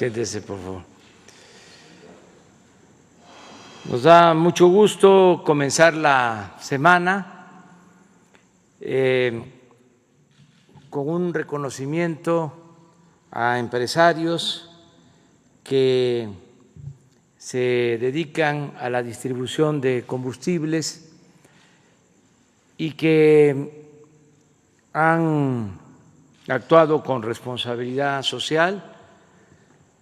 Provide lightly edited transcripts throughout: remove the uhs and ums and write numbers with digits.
Siéntese, por favor. Nos da mucho gusto comenzar la semana con un reconocimiento a empresarios que se dedican a la distribución de combustibles y que han actuado con responsabilidad social,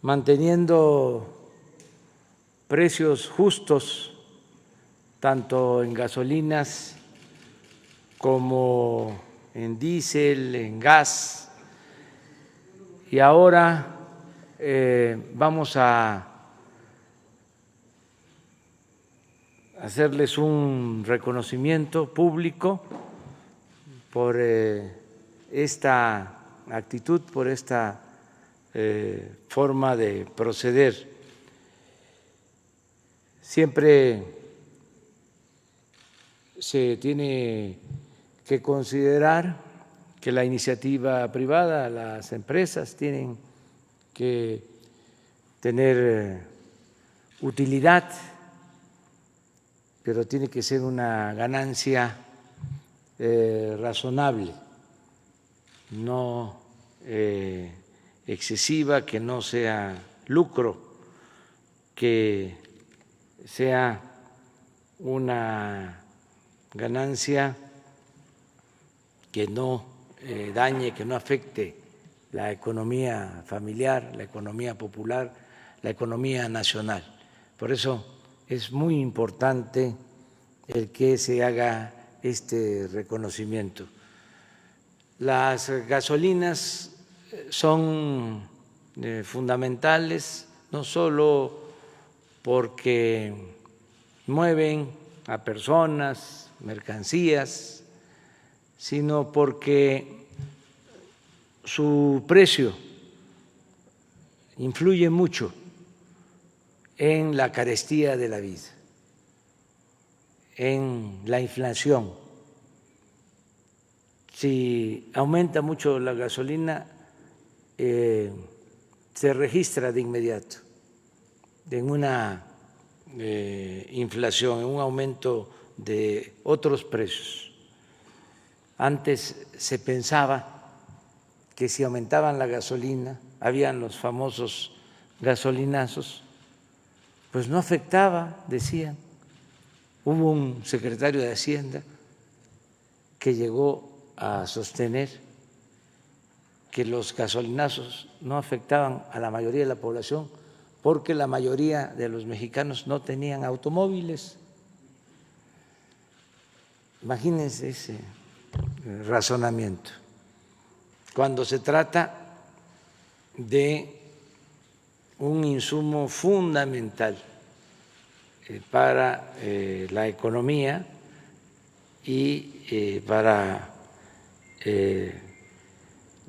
manteniendo precios justos tanto en gasolinas como en diésel, en gas. Y ahora vamos a hacerles un reconocimiento público por esta actitud, por esta forma de proceder. Siempre se tiene que considerar que la iniciativa privada, las empresas tienen que tener utilidad, pero tiene que ser una ganancia razonable, no excesiva, que no sea lucro, que sea una ganancia que no dañe, que no afecte la economía familiar, la economía popular, la economía nacional. Por eso es muy importante el que se haga este reconocimiento. Las gasolinas son fundamentales, no solo porque mueven a personas, mercancías, sino porque su precio influye mucho en la carestía de la vida, en la inflación. Si aumenta mucho la gasolina, se registra de inmediato en una inflación, en un aumento de otros precios. Antes se pensaba que si aumentaban la gasolina, habían los famosos gasolinazos, pues no afectaba, decían. Hubo un secretario de Hacienda que llegó a sostener que los gasolinazos no afectaban a la mayoría de la población porque la mayoría de los mexicanos no tenían automóviles. Imagínense ese razonamiento. Cuando se trata de un insumo fundamental para la economía y para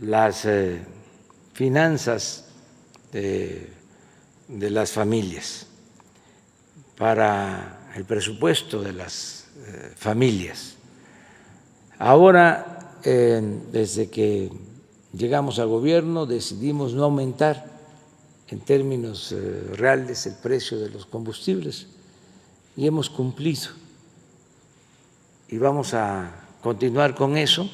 las finanzas de las familias, para el presupuesto de las familias. Ahora, desde que llegamos al gobierno, decidimos no aumentar en términos reales el precio de los combustibles y hemos cumplido. Y vamos a continuar con eso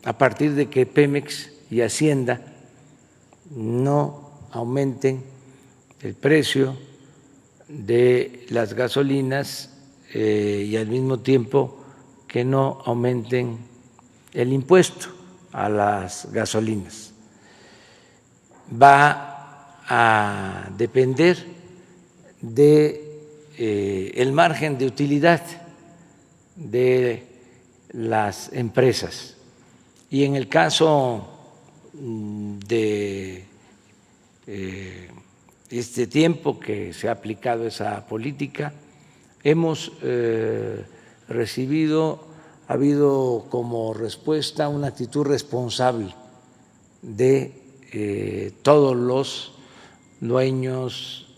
a partir de que Pemex y Hacienda no aumenten el precio de las gasolinas y al mismo tiempo que no aumenten el impuesto a las gasolinas. Va a depender del margen de utilidad de las empresas. Y en el caso de este tiempo que se ha aplicado esa política, hemos recibido, ha habido como respuesta una actitud responsable de todos los dueños,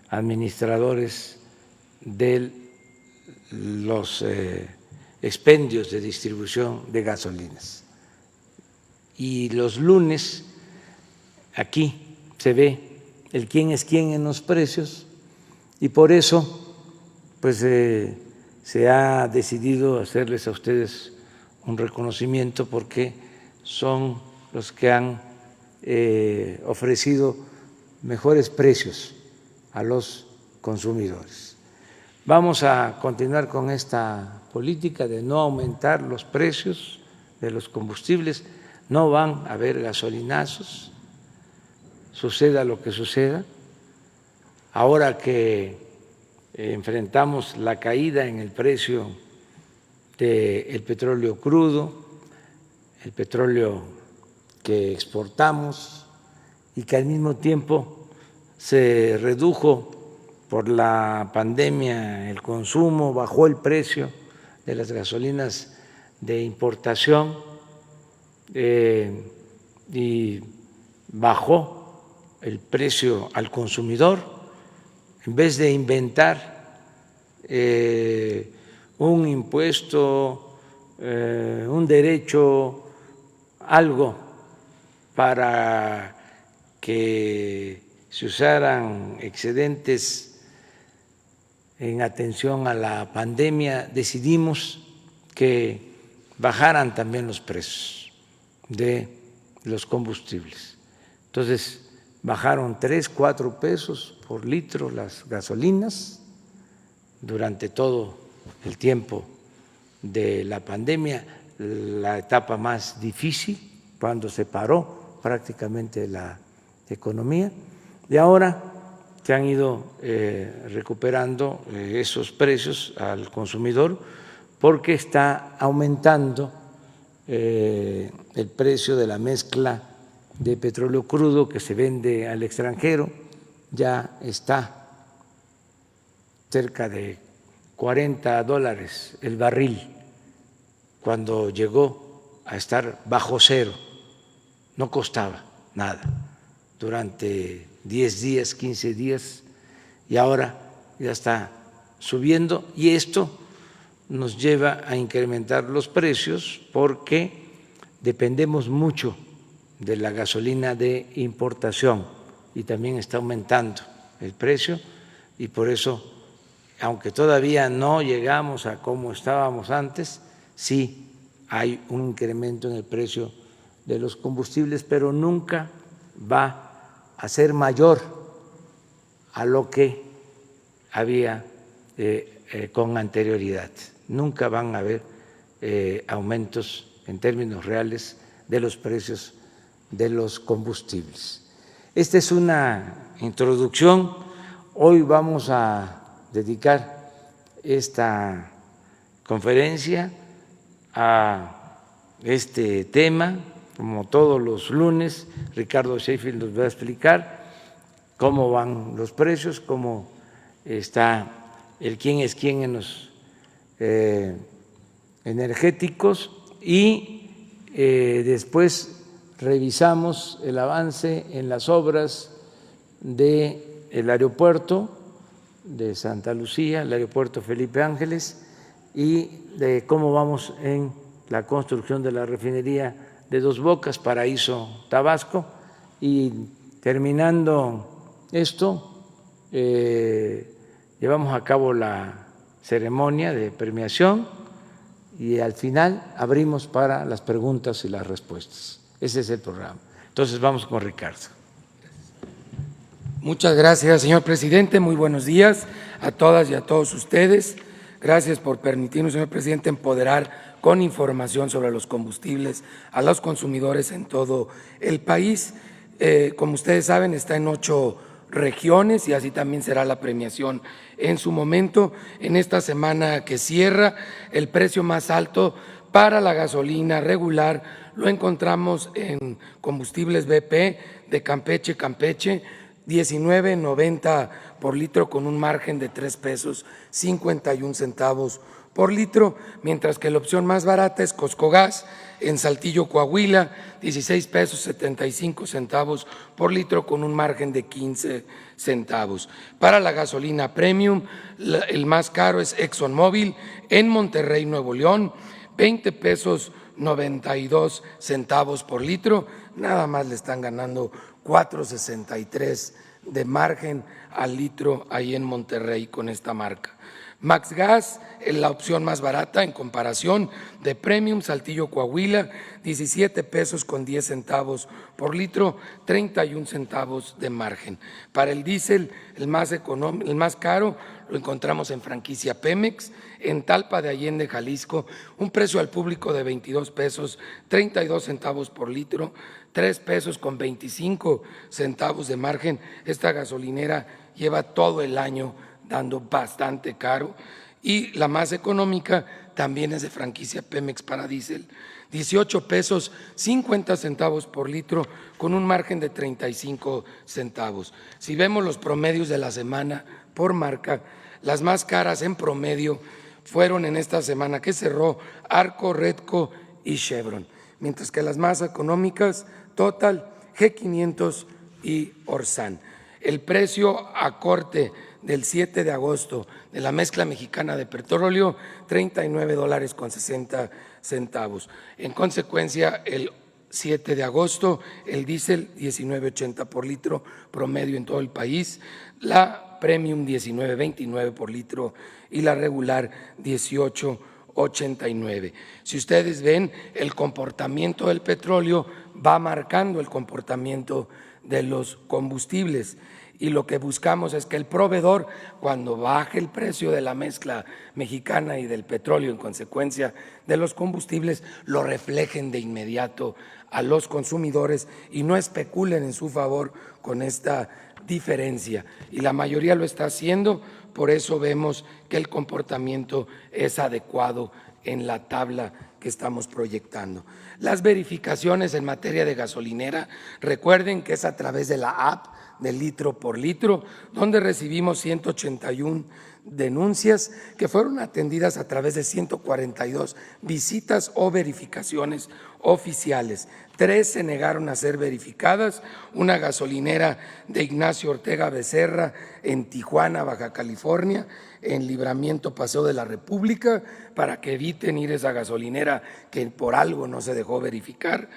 administradores de los expendios de distribución de gasolinas. Y los lunes aquí se ve el quién es quién en los precios y por eso pues se ha decidido hacerles a ustedes un reconocimiento porque son los que han ofrecido mejores precios a los consumidores. Vamos a continuar con esta política de no aumentar los precios de los combustibles, no van a haber gasolinazos, suceda lo que suceda. Ahora que enfrentamos la caída en el precio del petróleo crudo, el petróleo que exportamos y que al mismo tiempo se redujo por la pandemia el consumo, bajó el precio de las gasolinas de importación y bajó el precio al consumidor, en vez de inventar un impuesto, un derecho, algo para que se usaran excedentes en atención a la pandemia, decidimos que bajaran también los precios de los combustibles. Entonces, bajaron 3, 4 pesos por litro las gasolinas durante todo el tiempo de la pandemia, la etapa más difícil, cuando se paró prácticamente la economía, y ahora se han ido recuperando esos precios al consumidor porque está aumentando el precio de la mezcla de petróleo crudo que se vende al extranjero, ya está cerca de $40 el barril, cuando llegó a estar bajo cero, no costaba nada durante 10 días, 15 días, y ahora ya está subiendo, y esto nos lleva a incrementar los precios porque dependemos mucho de la gasolina de importación y también está aumentando el precio, y por eso, aunque todavía no llegamos a como estábamos antes, sí hay un incremento en el precio de los combustibles, pero nunca va a ser mayor a lo que había con anterioridad. Nunca van a haber aumentos en términos reales de los precios de los combustibles. Esta es una introducción. Hoy vamos a dedicar esta conferencia a este tema. Como todos los lunes, Ricardo Sheffield nos va a explicar cómo van los precios, cómo está el quién es quién en los energéticos, y después revisamos el avance en las obras del aeropuerto de Santa Lucía, el aeropuerto Felipe Ángeles, y de cómo vamos en la construcción de la refinería de Dos Bocas, Paraíso, Tabasco. Y terminando esto, llevamos a cabo la ceremonia de premiación y al final abrimos para las preguntas y las respuestas. Ese es el programa. Entonces vamos con Ricardo. Muchas gracias, señor presidente. Muy buenos días a todas y a todos ustedes. Gracias por permitirnos, señor presidente, empoderar con información sobre los combustibles a los consumidores en todo el país. Como ustedes saben, está en 8 regiones y así también será la premiación en su momento. En esta semana que cierra, el precio más alto para la gasolina regular lo encontramos en combustibles BP de Campeche, 19.90 por litro con un margen de 3 pesos 51 centavos por litro, mientras que la opción más barata es Coscogas en Saltillo, Coahuila, 16 pesos 75 centavos por litro con un margen de 15 centavos. Para la gasolina premium, el más caro es ExxonMobil en Monterrey, Nuevo León, 20 pesos 92 centavos por litro, nada más le están ganando 4.63 de margen al litro ahí en Monterrey con esta marca. Max Gas es la opción más barata en comparación de Premium Saltillo Coahuila, 17 pesos con 10 centavos por litro, 31 centavos de margen. Para el diésel, el más caro lo encontramos en franquicia Pemex, en Talpa de Allende, Jalisco, un precio al público de 22 pesos, 32 centavos por litro, 3 pesos con 25 centavos de margen. Esta gasolinera lleva todo el año dando bastante caro, y la más económica también es de franquicia Pemex para diésel, 18 pesos 50 centavos por litro con un margen de 35 centavos. Si vemos los promedios de la semana por marca, las más caras en promedio fueron en esta semana que cerró Arco, Redco y Chevron, mientras que las más económicas Total, G500 y Orsan. El precio a corte del 7 de agosto de la mezcla mexicana de petróleo, $39.60. En consecuencia, el 7 de agosto, el diésel 19.80 por litro promedio en todo el país, la Premium 19.29 por litro y la regular 18.89. Si ustedes ven, el comportamiento del petróleo va marcando el comportamiento de los combustibles, y lo que buscamos es que el proveedor, cuando baje el precio de la mezcla mexicana y del petróleo en consecuencia de los combustibles, lo reflejen de inmediato a los consumidores y no especulen en su favor con esta diferencia. Y la mayoría lo está haciendo, por eso vemos que el comportamiento es adecuado en la tabla que estamos proyectando. Las verificaciones en materia de gasolinera, recuerden que es a través de la app de litro por litro, donde recibimos 181 denuncias que fueron atendidas a través de 142 visitas o verificaciones oficiales. 3 se negaron a ser verificadas, una gasolinera de Ignacio Ortega Becerra en Tijuana, Baja California, en Libramiento Paseo de la República, para que eviten ir a esa gasolinera que por algo no se dejó verificar,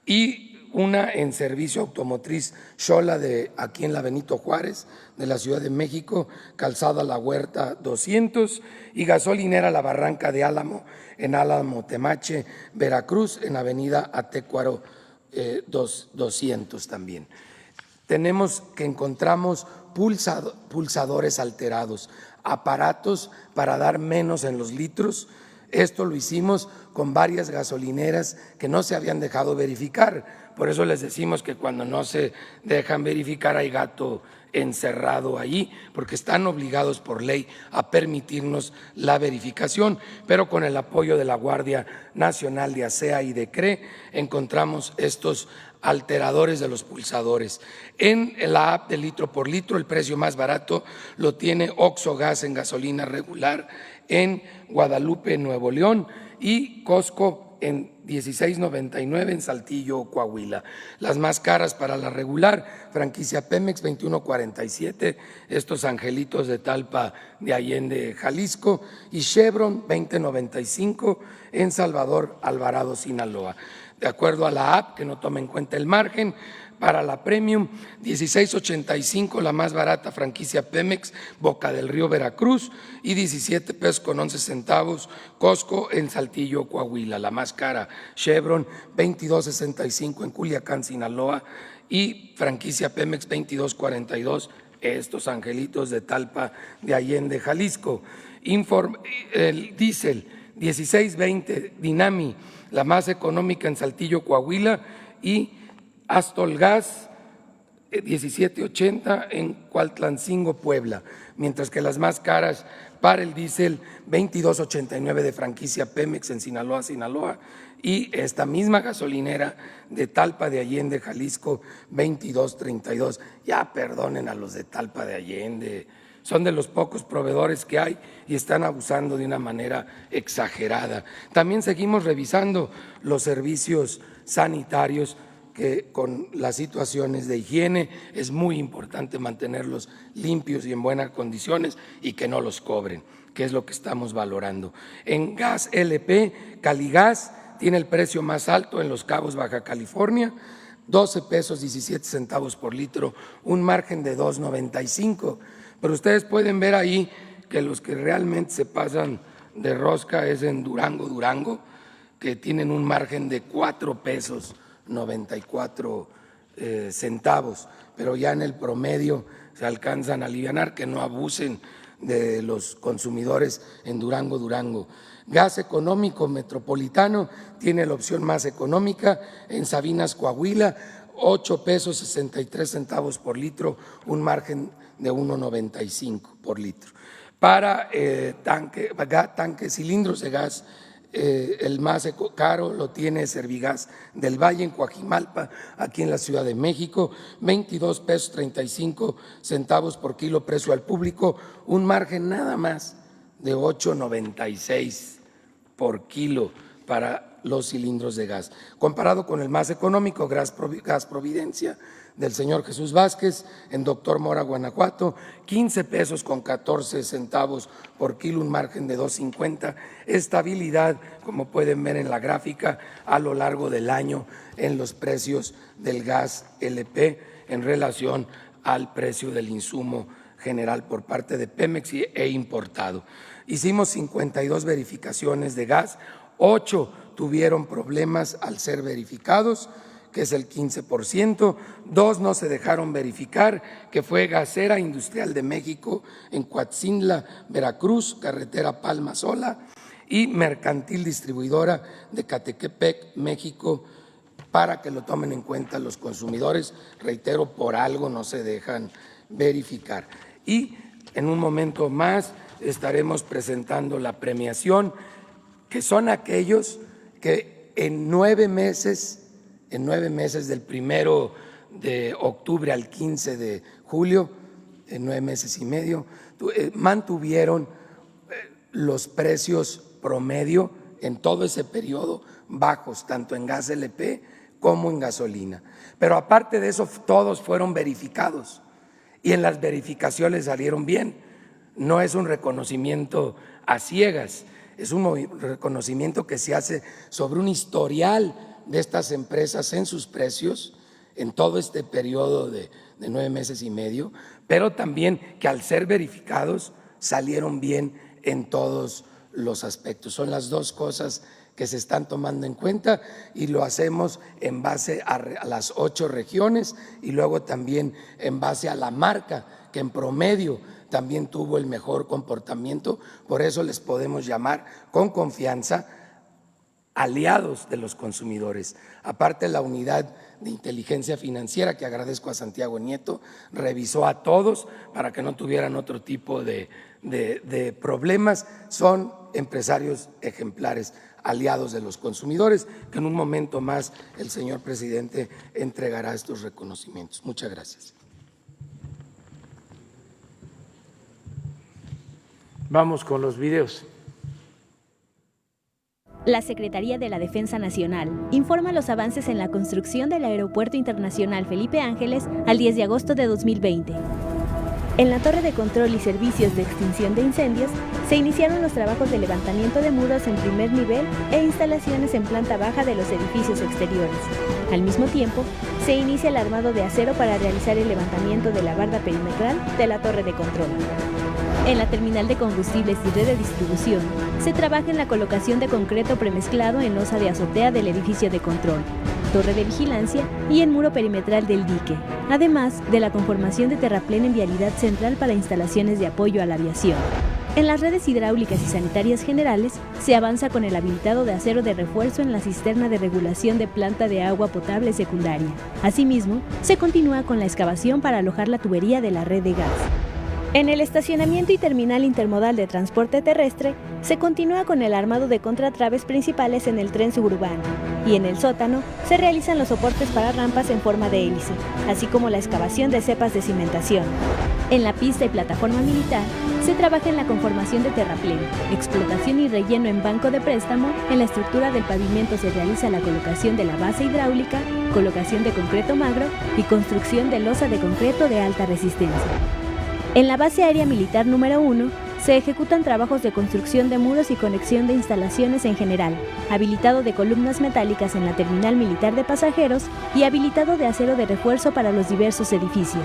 y una en Servicio Automotriz Xola de aquí en la Benito Juárez de la Ciudad de México, Calzada La Huerta 200, y gasolinera La Barranca de Álamo en Álamo Temache, Veracruz, en Avenida Atécuaro 200 también. Tenemos que encontramos pulsadores alterados, aparatos para dar menos en los litros. Esto lo hicimos con varias gasolineras que no se habían dejado verificar. Por eso les decimos que cuando no se dejan verificar hay gato encerrado ahí, porque están obligados por ley a permitirnos la verificación, pero con el apoyo de la Guardia Nacional de ASEA y de CRE encontramos estos alteradores de los pulsadores. En la app de litro por litro, el precio más barato lo tiene Oxxo Gas en gasolina regular en Guadalupe, Nuevo León, y Costco en 16.99 en Saltillo, Coahuila. Las más caras para la regular, franquicia Pemex 21.47, estos angelitos de Talpa de Allende, Jalisco, y Chevron 20.95 en Salvador, Alvarado, Sinaloa. De acuerdo a la app, que no toma en cuenta el margen, para la Premium 16.85, la más barata franquicia Pemex, Boca del Río, Veracruz, y 17 pesos con 11 centavos Costco en Saltillo, Coahuila. La más cara Chevron 22.65 en Culiacán, Sinaloa, y franquicia Pemex 22.42, estos angelitos de Talpa de Allende, Jalisco. El diésel 16.20 Dinami, la más económica en Saltillo, Coahuila, y Astol Gas 17.80 en Cuautlancingo, Puebla, mientras que las más caras para el diésel 22.89 de franquicia Pemex en Sinaloa, y esta misma gasolinera de Talpa de Allende, Jalisco, 22.32. Ya perdonen a los de Talpa de Allende, son de los pocos proveedores que hay y están abusando de una manera exagerada. También seguimos revisando los servicios sanitarios, que con las situaciones de higiene es muy importante mantenerlos limpios y en buenas condiciones y que no los cobren, que es lo que estamos valorando. En gas LP, Caligas tiene el precio más alto en Los Cabos, Baja California, 12 pesos 17 centavos por litro, un margen de 2.95. Pero ustedes pueden ver ahí que los que realmente se pasan de rosca es en Durango, que tienen un margen de 4 pesos 94 centavos, pero ya en el promedio se alcanzan a alivianar, que no abusen de los consumidores en Durango. Gas económico metropolitano tiene la opción más económica en Sabinas, Coahuila, 8 pesos 63 centavos por litro, un margen de 1.95 por litro. Para tanques, cilindros de gas, el más caro lo tiene Servigas del Valle en Coajimalpa, aquí en la Ciudad de México, 22 pesos 35 centavos por kilo precio al público, un margen nada más de 8.96 por kilo para los cilindros de gas. Comparado con el más económico, Gas Providencia, del señor Jesús Vázquez, en Doctor Mora, Guanajuato, 15 pesos con 14 centavos por kilo, un margen de 2.50. Estabilidad, como pueden ver en la gráfica, a lo largo del año en los precios del gas LP en relación al precio del insumo general por parte de Pemex e importado. Hicimos 52 verificaciones de gas, 8 tuvieron problemas al ser verificados, que es el 15%, 2 no se dejaron verificar, que fue Gasera Industrial de México en Coatzintla, Veracruz, carretera Palma-Sola, y Mercantil Distribuidora de Catequepec, México, para que lo tomen en cuenta los consumidores. Reitero, por algo no se dejan verificar. Y en un momento más estaremos presentando la premiación, que son aquellos que en 9 meses del 1 de octubre al 15 de julio, en 9 meses y medio, mantuvieron los precios promedio en todo ese periodo bajos, tanto en gas LP como en gasolina. Pero aparte de eso, todos fueron verificados y en las verificaciones salieron bien. No es un reconocimiento a ciegas, es un reconocimiento que se hace sobre un historial de estas empresas en sus precios en todo este periodo de 9 meses y medio, pero también que al ser verificados salieron bien en todos los aspectos. Son las dos cosas que se están tomando en cuenta y lo hacemos en base a las 8 regiones y luego también en base a la marca, que en promedio también tuvo el mejor comportamiento. Por eso les podemos llamar con confianza aliados de los consumidores. Aparte, la unidad de inteligencia financiera, que agradezco a Santiago Nieto, revisó a todos para que no tuvieran otro tipo de problemas. Son empresarios ejemplares, aliados de los consumidores, que en un momento más el señor presidente entregará estos reconocimientos. Muchas gracias. Vamos con los videos. La Secretaría de la Defensa Nacional informa los avances en la construcción del Aeropuerto Internacional Felipe Ángeles al 10 de agosto de 2020. En la Torre de Control y Servicios de Extinción de Incendios se iniciaron los trabajos de levantamiento de muros en primer nivel e instalaciones en planta baja de los edificios exteriores. Al mismo tiempo, se inicia el armado de acero para realizar el levantamiento de la barda perimetral de la Torre de Control. En la terminal de combustibles y red de distribución, se trabaja en la colocación de concreto premezclado en losa de azotea del edificio de control, torre de vigilancia y en muro perimetral del dique, además de la conformación de terraplén en vialidad central para instalaciones de apoyo a la aviación. En las redes hidráulicas y sanitarias generales, se avanza con el habilitado de acero de refuerzo en la cisterna de regulación de planta de agua potable secundaria. Asimismo, se continúa con la excavación para alojar la tubería de la red de gas. En el estacionamiento y terminal intermodal de transporte terrestre, se continúa con el armado de contratraves principales en el tren suburbano y en el sótano se realizan los soportes para rampas en forma de hélice, así como la excavación de cepas de cimentación. En la pista y plataforma militar, se trabaja en la conformación de terraplén, explotación y relleno en banco de préstamo. En la estructura del pavimento se realiza la colocación de la base hidráulica, colocación de concreto magro y construcción de losa de concreto de alta resistencia. En la base aérea militar número 1 se ejecutan trabajos de construcción de muros y conexión de instalaciones en general, habilitado de columnas metálicas en la terminal militar de pasajeros y habilitado de acero de refuerzo para los diversos edificios.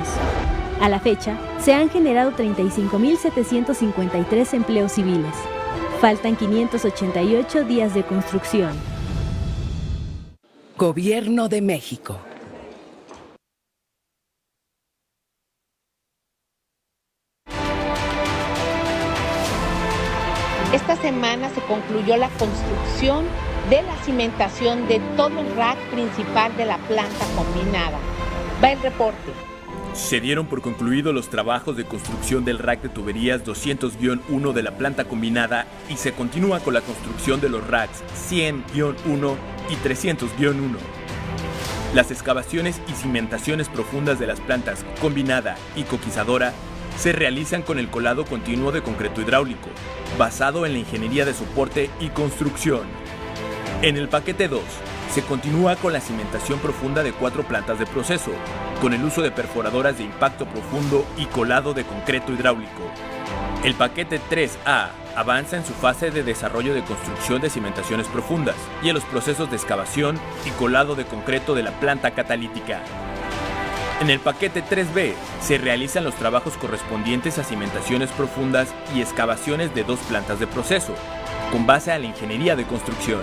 A la fecha, se han generado 35.753 empleos civiles. Faltan 588 días de construcción. Gobierno de México. Esta semana se concluyó la construcción de la cimentación de todo el rack principal de la planta combinada. Va el reporte. Se dieron por concluidos los trabajos de construcción del rack de tuberías 200-1 de la planta combinada y se continúa con la construcción de los racks 100-1 y 300-1. Las excavaciones y cimentaciones profundas de las plantas combinada y coquizadora se realizan con el colado continuo de concreto hidráulico, basado en la ingeniería de soporte y construcción. En el paquete 2, se continúa con la cimentación profunda de 4 plantas de proceso, con el uso de perforadoras de impacto profundo y colado de concreto hidráulico. El paquete 3A avanza en su fase de desarrollo de construcción de cimentaciones profundas y en los procesos de excavación y colado de concreto de la planta catalítica. En el paquete 3B se realizan los trabajos correspondientes a cimentaciones profundas y excavaciones de 2 plantas de proceso, con base a la ingeniería de construcción.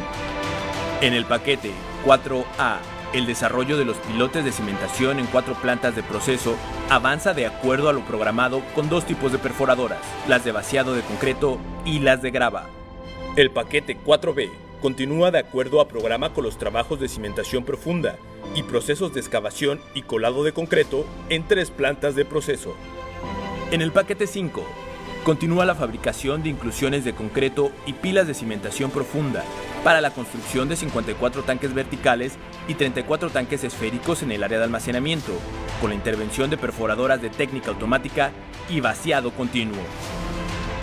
En el paquete 4A, el desarrollo de los pilotes de cimentación en 4 plantas de proceso avanza de acuerdo a lo programado con 2 tipos de perforadoras, las de vaciado de concreto y las de grava. El paquete 4B continúa de acuerdo a programa con los trabajos de cimentación profunda y procesos de excavación y colado de concreto en 3 plantas de proceso. En el paquete 5, continúa la fabricación de inclusiones de concreto y pilas de cimentación profunda para la construcción de 54 tanques verticales y 34 tanques esféricos en el área de almacenamiento, con la intervención de perforadoras de técnica automática y vaciado continuo.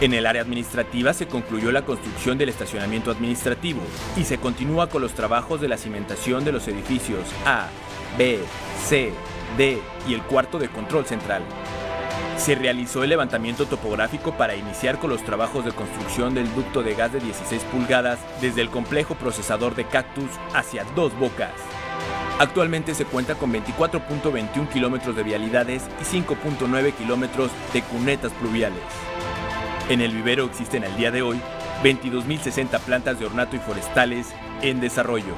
En el área administrativa se concluyó la construcción del estacionamiento administrativo y se continúa con los trabajos de la cimentación de los edificios A, B, C, D y el cuarto de control central. Se realizó el levantamiento topográfico para iniciar con los trabajos de construcción del ducto de gas de 16 pulgadas desde el complejo procesador de Cactus hacia Dos Bocas. Actualmente se cuenta con 24.21 kilómetros de vialidades y 5.9 kilómetros de cunetas pluviales. En el vivero existen al día de hoy 22.060 plantas de ornato y forestales en desarrollo.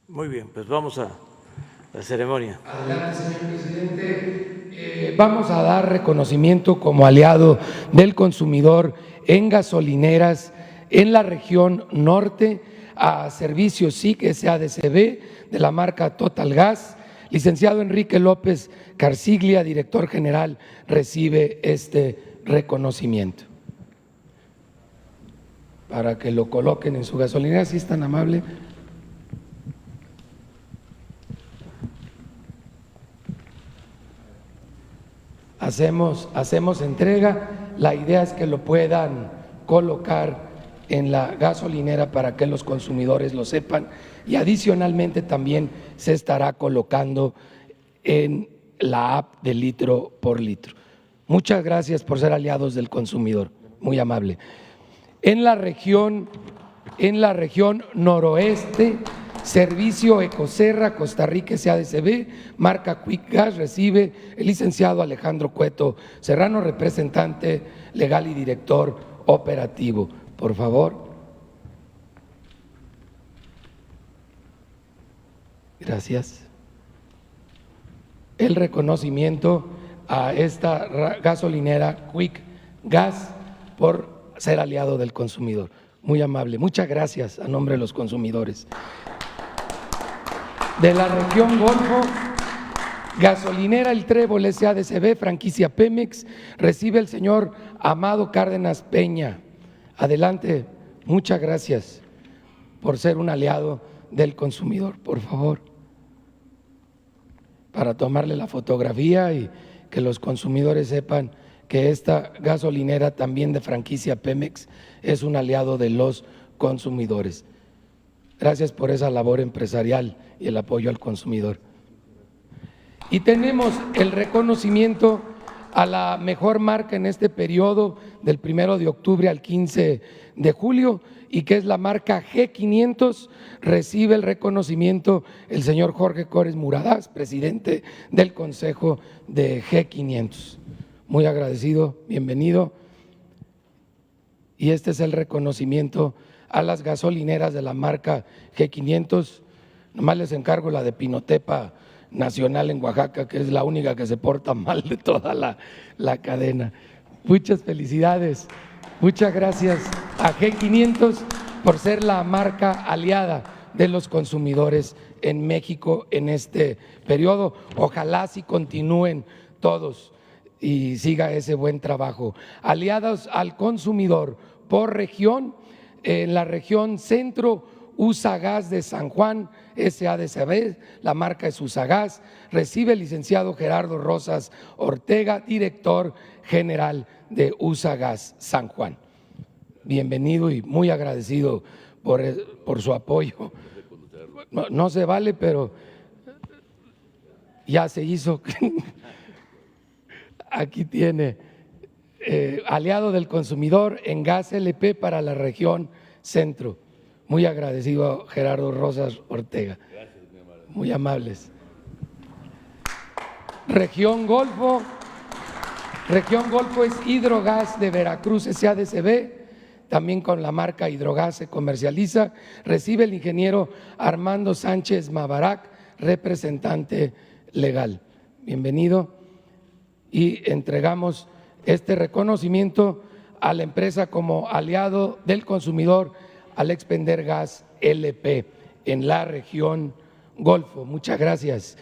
Muy bien, pues vamos a la ceremonia. Adelante, señor presidente. Vamos a dar reconocimiento como aliado del consumidor en gasolineras en la región norte a Servicios SIC SADCB de la marca Total Gas. Licenciado Enrique López Carsiglia, director general, recibe este reconocimiento. Para que lo coloquen en su gasolinera, si es tan amable. Hacemos entrega, la idea es que lo puedan colocar en la gasolinera para que los consumidores lo sepan y adicionalmente también se estará colocando en la app de litro por litro. Muchas gracias por ser aliados del consumidor, muy amable. En la región noroeste, Servicio Ecoserra, Costa Rica SADCB, marca Quick Gas, recibe el licenciado Alejandro Cueto Serrano, representante legal y director operativo. Por favor. Gracias. El reconocimiento a esta gasolinera Quick Gas por ser aliado del consumidor. Muy amable. Muchas gracias a nombre de los consumidores. De la región Golfo, gasolinera El Trébol SADCB, franquicia Pemex, recibe el señor Amado Cárdenas Peña. Adelante, muchas gracias por ser un aliado del consumidor, por favor, para tomarle la fotografía y que los consumidores sepan que esta gasolinera también de franquicia Pemex es un aliado de los consumidores. Gracias por esa labor empresarial y el apoyo al consumidor. Y tenemos el reconocimiento a la mejor marca en este periodo del 1 de octubre al 15 de julio, y que es la marca G500. Recibe el reconocimiento el señor Jorge Cores Muradás, presidente del Consejo de G500. Muy agradecido, bienvenido. Y este es el reconocimiento a las gasolineras de la marca G500. Nomás les encargo la de Pinotepa Nacional en Oaxaca, que es la única que se porta mal de toda la cadena. Muchas felicidades, muchas gracias a G500 por ser la marca aliada de los consumidores en México en este periodo. Ojalá sí continúen todos y siga ese buen trabajo. Aliados al consumidor por región, en la región centro, Usagas de San Juan, SADCB, la marca es Usagas. Recibe el licenciado Gerardo Rosas Ortega, director general de Usagas San Juan. Bienvenido y muy agradecido por su apoyo. No se vale, pero ya se hizo. Aquí tiene aliado del consumidor en gas LP para la región centro. Muy agradecido a Gerardo Rosas Ortega. Gracias, muy amables. Región Golfo. Región Golfo es Hidrogas de Veracruz SADCB, también con la marca Hidrogas se comercializa. Recibe el ingeniero Armando Sánchez Mavarac, representante legal. Bienvenido. Y entregamos este reconocimiento a la empresa como aliado del consumidor al Expender Gas LP en la región Golfo. Muchas gracias.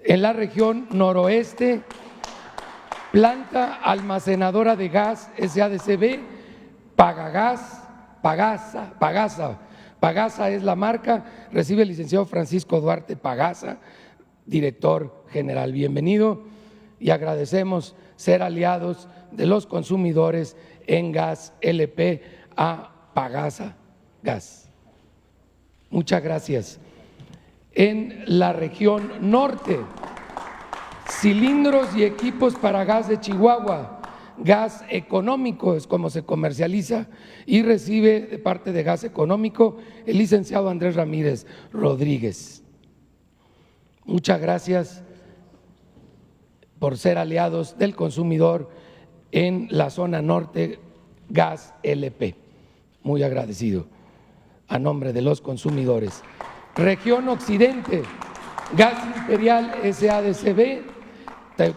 En la región noroeste, planta almacenadora de gas SADCB, Pagasa es la marca. Recibe el licenciado Francisco Duarte Pagasa, director general. Bienvenido y agradecemos ser aliados de los consumidores en gas LP a Pagasa Gas. Muchas gracias. En la región norte, cilindros y equipos para gas de Chihuahua, Gas Económico es como se comercializa, y recibe de parte de Gas Económico el licenciado Andrés Ramírez Rodríguez. Muchas gracias por ser aliados del consumidor en la zona norte, Gas LP. Muy agradecido a nombre de los consumidores. Región Occidente, Gas Imperial SADCB,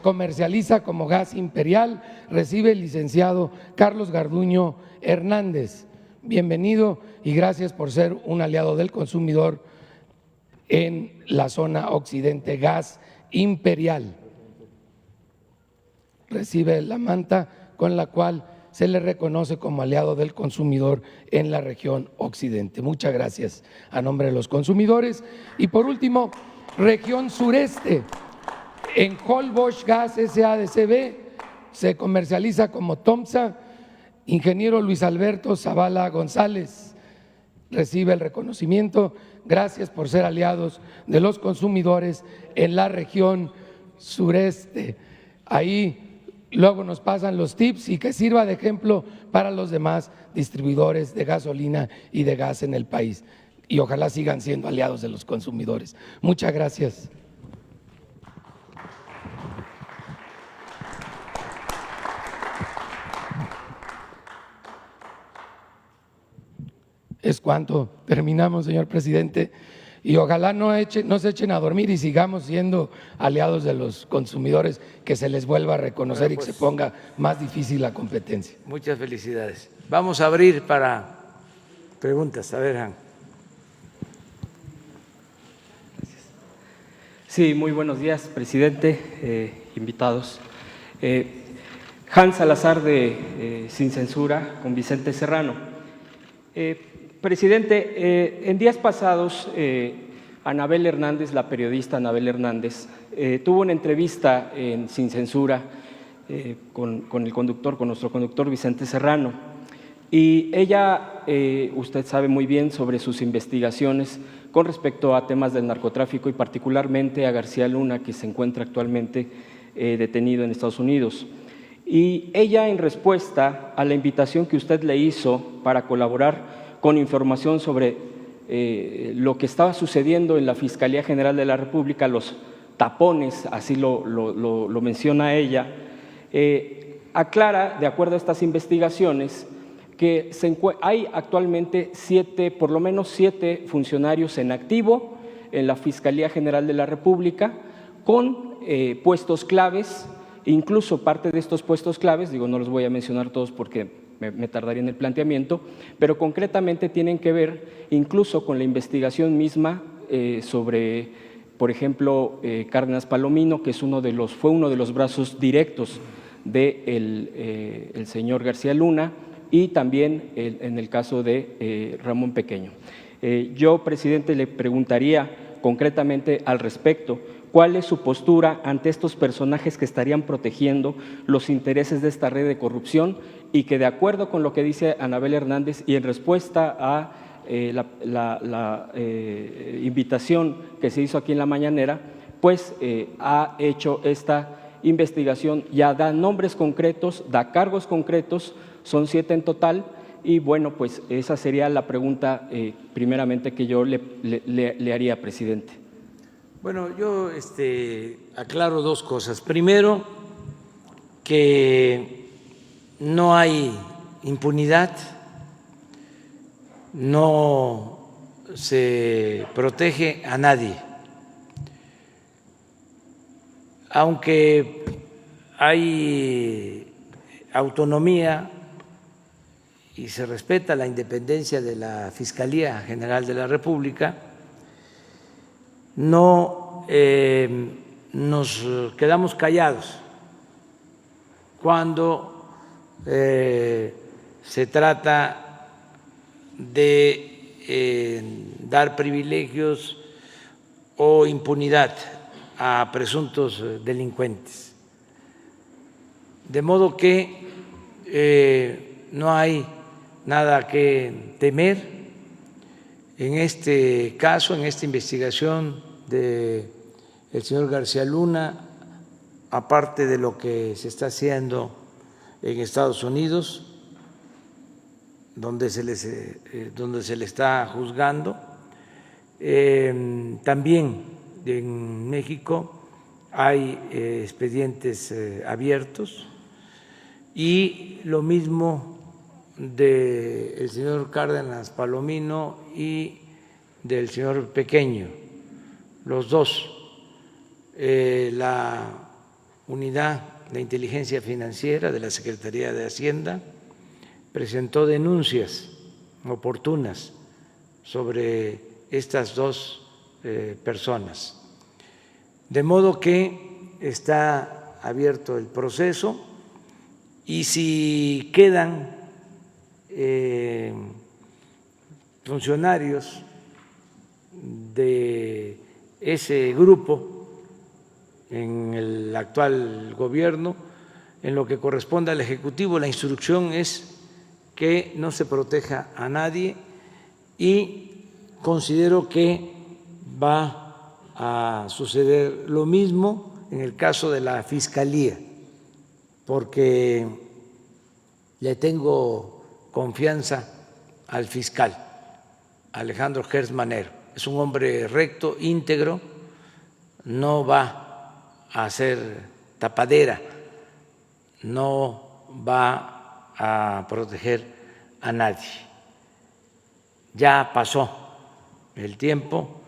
comercializa como Gas Imperial. Recibe el licenciado Carlos Garduño Hernández. Bienvenido y gracias por ser un aliado del consumidor en la zona occidente, Gas Imperial. Recibe la manta con la cual se le reconoce como aliado del consumidor en la región occidente. Muchas gracias a nombre de los consumidores. Y por último, región sureste, en Holbox Gas SADCB se comercializa como Tomsa, ingeniero Luis Alberto Zavala González. Recibe el reconocimiento. Gracias por ser aliados de los consumidores en la región sureste. Ahí luego nos pasan los tips y que sirva de ejemplo para los demás distribuidores de gasolina y de gas en el país. Y ojalá sigan siendo aliados de los consumidores. Muchas gracias. Es cuanto terminamos, señor presidente, y ojalá no se echen a dormir y sigamos siendo aliados de los consumidores, que se les vuelva a reconocer y que se ponga más difícil la competencia. Muchas felicidades. Vamos a abrir para preguntas. A ver, Han. Sí, muy buenos días, presidente, invitados. Hans Salazar de Sin Censura, con Vicente Serrano. Presidente, en días pasados, Anabel Hernández, la periodista Anabel Hernández, tuvo una entrevista en Sin Censura con nuestro conductor Vicente Serrano. Y ella, usted sabe muy bien sobre sus investigaciones con respecto a temas del narcotráfico y particularmente a García Luna, que se encuentra actualmente detenido en Estados Unidos. Y ella, en respuesta a la invitación que usted le hizo para colaborar con información sobre lo que estaba sucediendo en la Fiscalía General de la República, los tapones, así lo menciona ella, aclara, de acuerdo a estas investigaciones, que hay actualmente por lo menos 7 funcionarios en activo en la Fiscalía General de la República con puestos claves, incluso parte de estos puestos claves, digo, no los voy a mencionar todos porque me tardaría en el planteamiento, pero concretamente tienen que ver incluso con la investigación misma sobre, por ejemplo, Cárdenas Palomino, que fue uno de los brazos directos del señor García Luna, y también en el caso de Ramón Pequeño. Yo, presidente, le preguntaría concretamente al respecto, ¿cuál es su postura ante estos personajes que estarían protegiendo los intereses de esta red de corrupción y que, de acuerdo con lo que dice Anabel Hernández y en respuesta a la invitación que se hizo aquí en la mañanera, pues ha hecho esta investigación, ya da nombres concretos, da cargos concretos, son 7 en total, y bueno, pues esa sería la pregunta primeramente que yo le haría, presidente. Bueno, yo aclaro 2 cosas. Primero, que no hay impunidad, no se protege a nadie. Aunque hay autonomía y se respeta la independencia de la Fiscalía General de la República, no nos quedamos callados cuando se trata de dar privilegios o impunidad a presuntos delincuentes. De modo que no hay nada que temer en este caso, en esta investigación del señor García Luna, aparte de lo que se está haciendo en Estados Unidos, donde se le está juzgando. También en México hay expedientes abiertos, y lo mismo del señor Cárdenas Palomino y del señor Pequeño, los 2. La Unidad de Inteligencia Financiera de la Secretaría de Hacienda presentó denuncias oportunas sobre estas 2 personas. De modo que está abierto el proceso, y si quedan funcionarios de ese grupo en el actual gobierno, en lo que corresponde al Ejecutivo, la instrucción es que no se proteja a nadie, y considero que va a suceder lo mismo en el caso de la Fiscalía, porque le tengo confianza al fiscal Alejandro Gertz Manero. Es un hombre recto, íntegro, no va a hacer tapadera, no va a proteger a nadie. Ya pasó el tiempo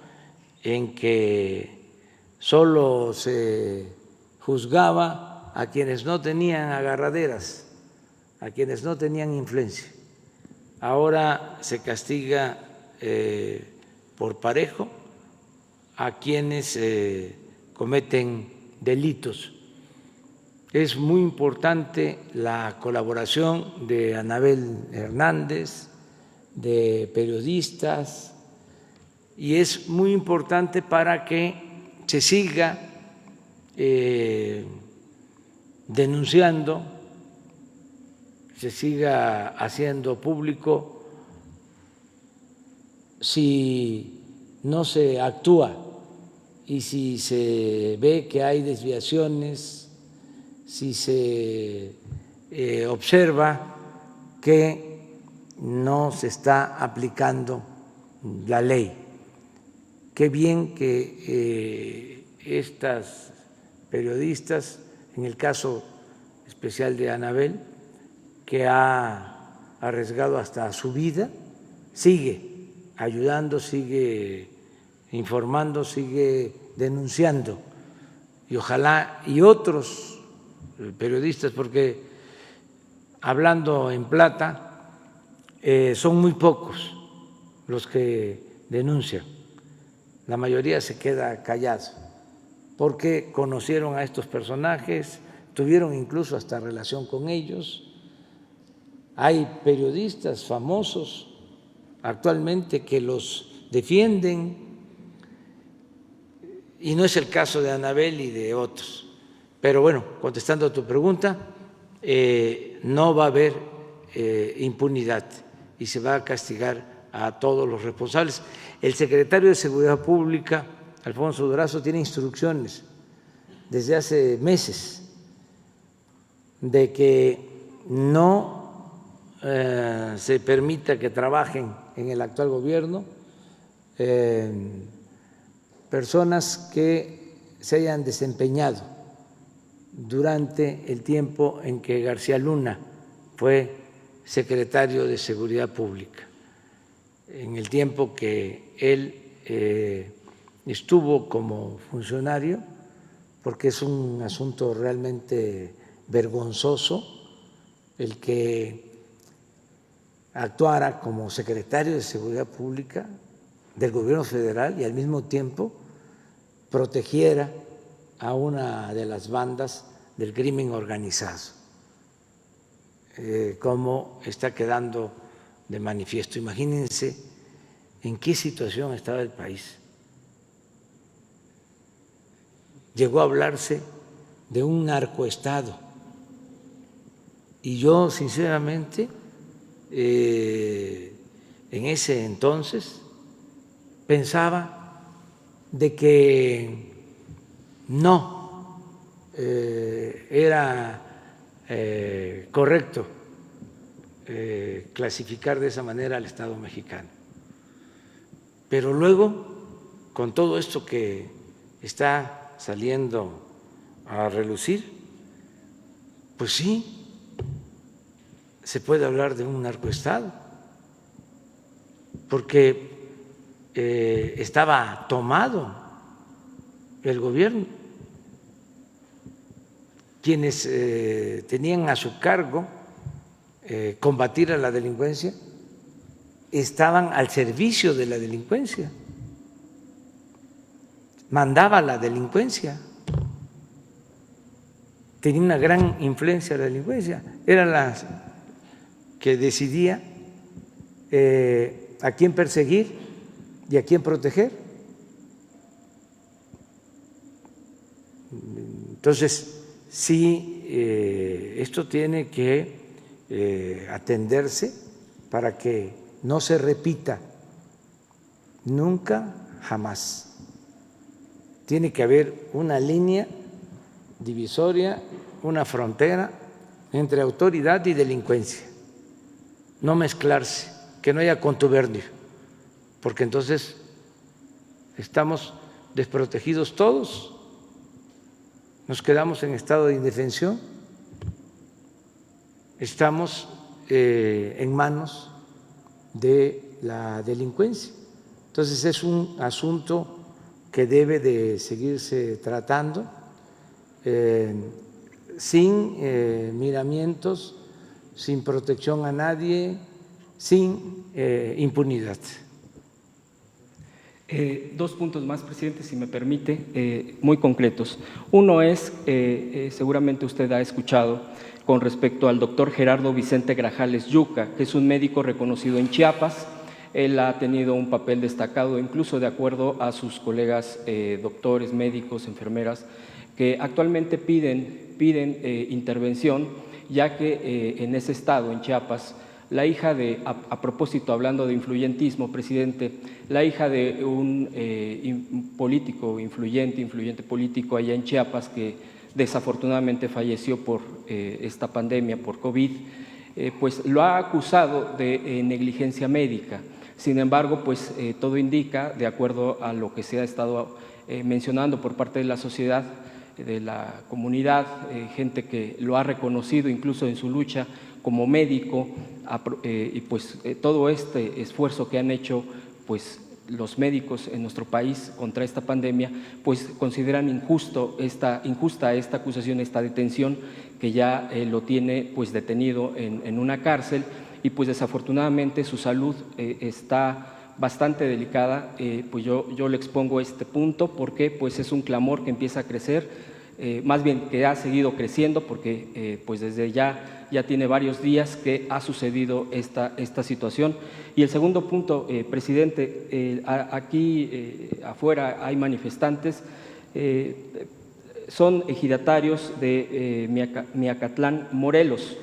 en que solo se juzgaba a quienes no tenían agarraderas, a quienes no tenían influencia. Ahora se castiga por parejo a quienes cometen delitos. Es muy importante la colaboración de Anabel Hernández, de periodistas, y es muy importante para que se siga denunciando, se siga haciendo público si no se actúa y si se ve que hay desviaciones, si se observa que no se está aplicando la ley. Qué bien que estas periodistas, en el caso especial de Anabel, que ha arriesgado hasta su vida, sigue ayudando, sigue informando, sigue denunciando, y ojalá y otros periodistas, porque hablando en plata, son muy pocos los que denuncian, la mayoría se queda callado, porque conocieron a estos personajes, tuvieron incluso hasta relación con ellos. Hay periodistas famosos actualmente que los defienden, y no es el caso de Anabel y de otros. Pero bueno, contestando a tu pregunta, no va a haber impunidad y se va a castigar a todos los responsables. El secretario de Seguridad Pública, Alfonso Durazo, tiene instrucciones desde hace meses de que no se permita que trabajen en el actual gobierno personas que se hayan desempeñado durante el tiempo en que García Luna fue secretario de Seguridad Pública, en el tiempo que él estuvo como funcionario, porque es un asunto realmente vergonzoso el que actuara como secretario de Seguridad Pública del gobierno federal y al mismo tiempo protegiera a una de las bandas del crimen organizado, como está quedando de manifiesto. Imagínense en qué situación estaba el país. Llegó a hablarse de un narcoestado y yo sinceramente en ese entonces pensaba de que no era correcto clasificar de esa manera al Estado mexicano. Pero luego, con todo esto que está saliendo a relucir, pues sí, se puede hablar de un narcoestado, porque estaba tomado el gobierno. Quienes tenían a su cargo combatir a la delincuencia estaban al servicio de la delincuencia, mandaba la delincuencia, tenía una gran influencia la delincuencia, era la que decidía a quién perseguir y a quién proteger. Entonces, sí, esto tiene que atenderse para que no se repita nunca, jamás. Tiene que haber una línea divisoria, una frontera entre autoridad y delincuencia, no mezclarse, que no haya contubernio, porque entonces estamos desprotegidos todos, nos quedamos en estado de indefensión, estamos en manos de la delincuencia. Entonces es un asunto que debe de seguirse tratando sin miramientos, sin protección a nadie, sin impunidad. Dos puntos más, presidente, si me permite, muy concretos. Uno es, seguramente usted ha escuchado, con respecto al doctor Gerardo Vicente Grajales Yuca, que es un médico reconocido en Chiapas. Él ha tenido un papel destacado, incluso de acuerdo a sus colegas doctores, médicos, enfermeras, que actualmente piden intervención, ya que en ese estado, en Chiapas, La hija de, a propósito, hablando de influyentismo, presidente, la hija de un político influyente político allá en Chiapas que desafortunadamente falleció por esta pandemia, por COVID, pues lo ha acusado de negligencia médica. Sin embargo, pues todo indica, de acuerdo a lo que se ha estado mencionando por parte de la sociedad, de la comunidad, gente que lo ha reconocido incluso en su lucha como médico, y pues todo este esfuerzo que han hecho pues los médicos en nuestro país contra esta pandemia, pues consideran injusta esta acusación, esta detención, que ya lo tiene pues detenido en una cárcel, y pues desafortunadamente su salud está bastante delicada. Pues yo le expongo este punto porque pues es un clamor que empieza a crecer, más bien que ha seguido creciendo, porque pues desde ya tiene varios días que ha sucedido esta situación. Y el segundo punto, presidente, aquí afuera hay manifestantes, son ejidatarios de Miacatlán, Morelos.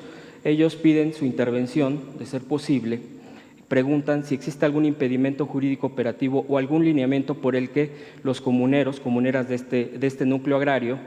Ellos piden su intervención, de ser posible. Preguntan si existe algún impedimento jurídico operativo o algún lineamiento por el que los comuneras de este núcleo agrario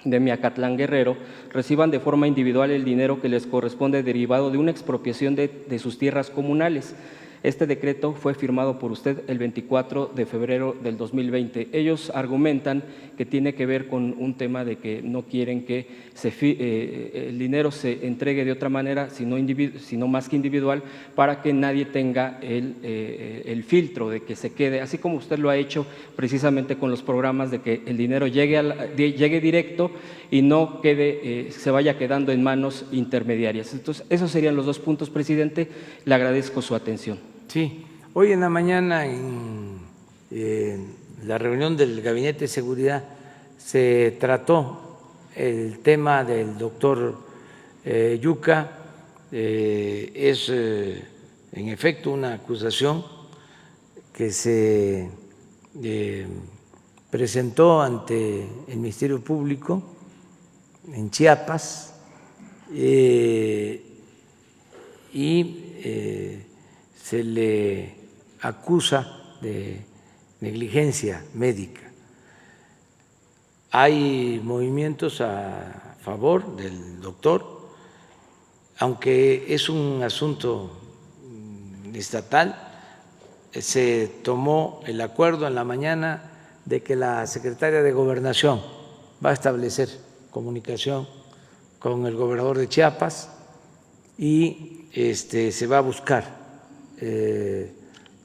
de Miacatlán, Guerrero, reciban de forma individual el dinero que les corresponde derivado de una expropiación de sus tierras comunales. Este decreto fue firmado por usted el 24 de febrero del 2020. Ellos argumentan que tiene que ver con un tema de que no quieren que el dinero se entregue de otra manera, sino más que individual, para que nadie tenga el filtro de que se quede, así como usted lo ha hecho precisamente con los programas, de que el dinero llegue directo y no se vaya quedando en manos intermediarias. Entonces, esos serían los dos puntos, presidente. Le agradezco su atención. Sí, hoy en la mañana en la reunión del Gabinete de Seguridad se trató el tema del doctor Yuca. Es en efecto una acusación que se presentó ante el Ministerio Público en Chiapas y se le acusa de negligencia médica. Hay movimientos a favor del doctor, aunque es un asunto estatal. Se tomó el acuerdo en la mañana de que la secretaria de Gobernación va a establecer comunicación con el gobernador de Chiapas y se va a buscar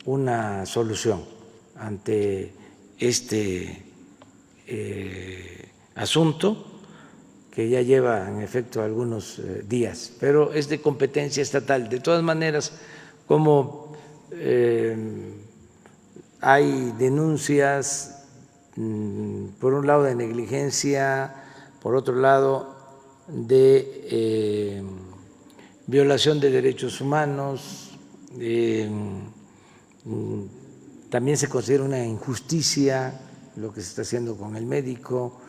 una solución ante este asunto que ya lleva en efecto algunos días, pero es de competencia estatal. De todas maneras, como hay denuncias, por un lado de negligencia, por otro lado de violación de derechos humanos, también se considera una injusticia lo que se está haciendo con el médico.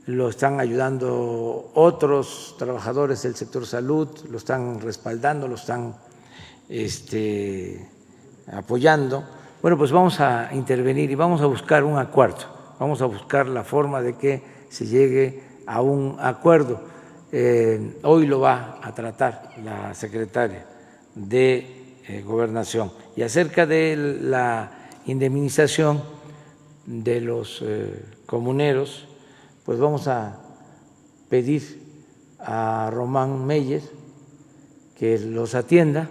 Lo están ayudando otros trabajadores del sector salud, lo están respaldando, lo están apoyando. Bueno, pues vamos a intervenir y vamos a buscar un acuerdo, vamos a buscar la forma de que se llegue a un acuerdo. Hoy lo va a tratar la secretaria de Gobernación. Y acerca de la indemnización de los comuneros, pues vamos a pedir a Román Meyer que los atienda,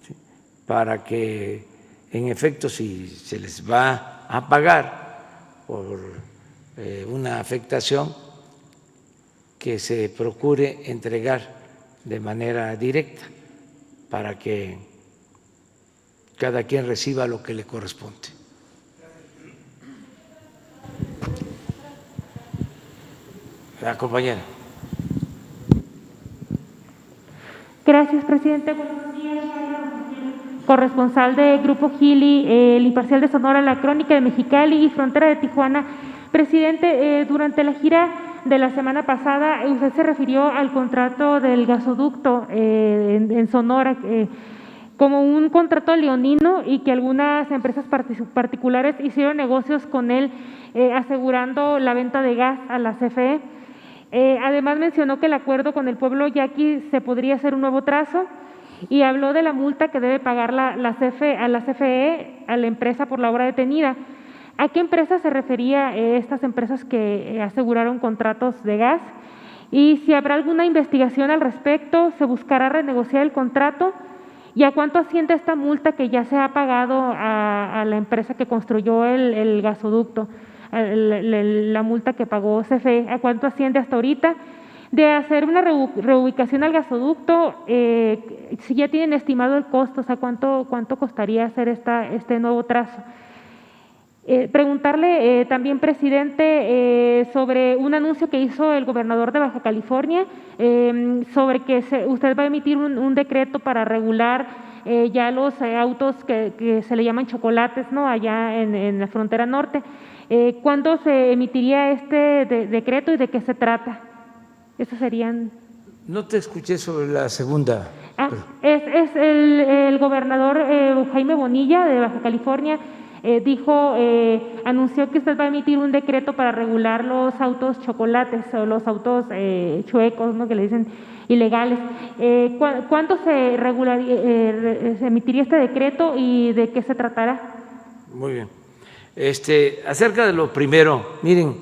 ¿sí?, para que en efecto, si se les va a pagar por una afectación, que se procure entregar de manera directa para que cada quien reciba lo que le corresponde. La compañera. Gracias, presidente. Buenos días. Corresponsal de Grupo Gili, el Imparcial de Sonora, La Crónica de Mexicali y Frontera de Tijuana. Presidente, durante la gira de la semana pasada, usted se refirió al contrato del gasoducto en Sonora como un contrato leonino y que algunas empresas particulares hicieron negocios con él asegurando la venta de gas a la CFE. Además mencionó que el acuerdo con el pueblo yaqui se podría hacer un nuevo trazo y habló de la multa que debe pagar la CFE a la empresa por la obra detenida. ¿A qué empresas se refería estas empresas que aseguraron contratos de gas? Y si habrá alguna investigación al respecto, ¿se buscará renegociar el contrato? ¿Y a cuánto asciende esta multa que ya se ha pagado a la empresa que construyó el gasoducto? La multa que pagó CFE, ¿a cuánto asciende hasta ahorita? De hacer una reubicación al gasoducto, si ya tienen estimado el costo, o sea, ¿cuánto costaría hacer este nuevo trazo? Preguntarle también, presidente, sobre un anuncio que hizo el gobernador de Baja California, sobre que usted va a emitir un decreto para regular ya los autos que se le llaman chocolates, ¿no?, allá en la frontera norte. ¿Cuándo se emitiría este decreto y de qué se trata? Esos serían… No te escuché sobre la segunda. Es el gobernador Jaime Bonilla de Baja California. Anunció que usted va a emitir un decreto para regular los autos chocolates o los autos chuecos, ¿no?, que le dicen ilegales. ¿Cuándo se emitiría este decreto y de qué se tratará? Muy bien. Acerca de lo primero, miren,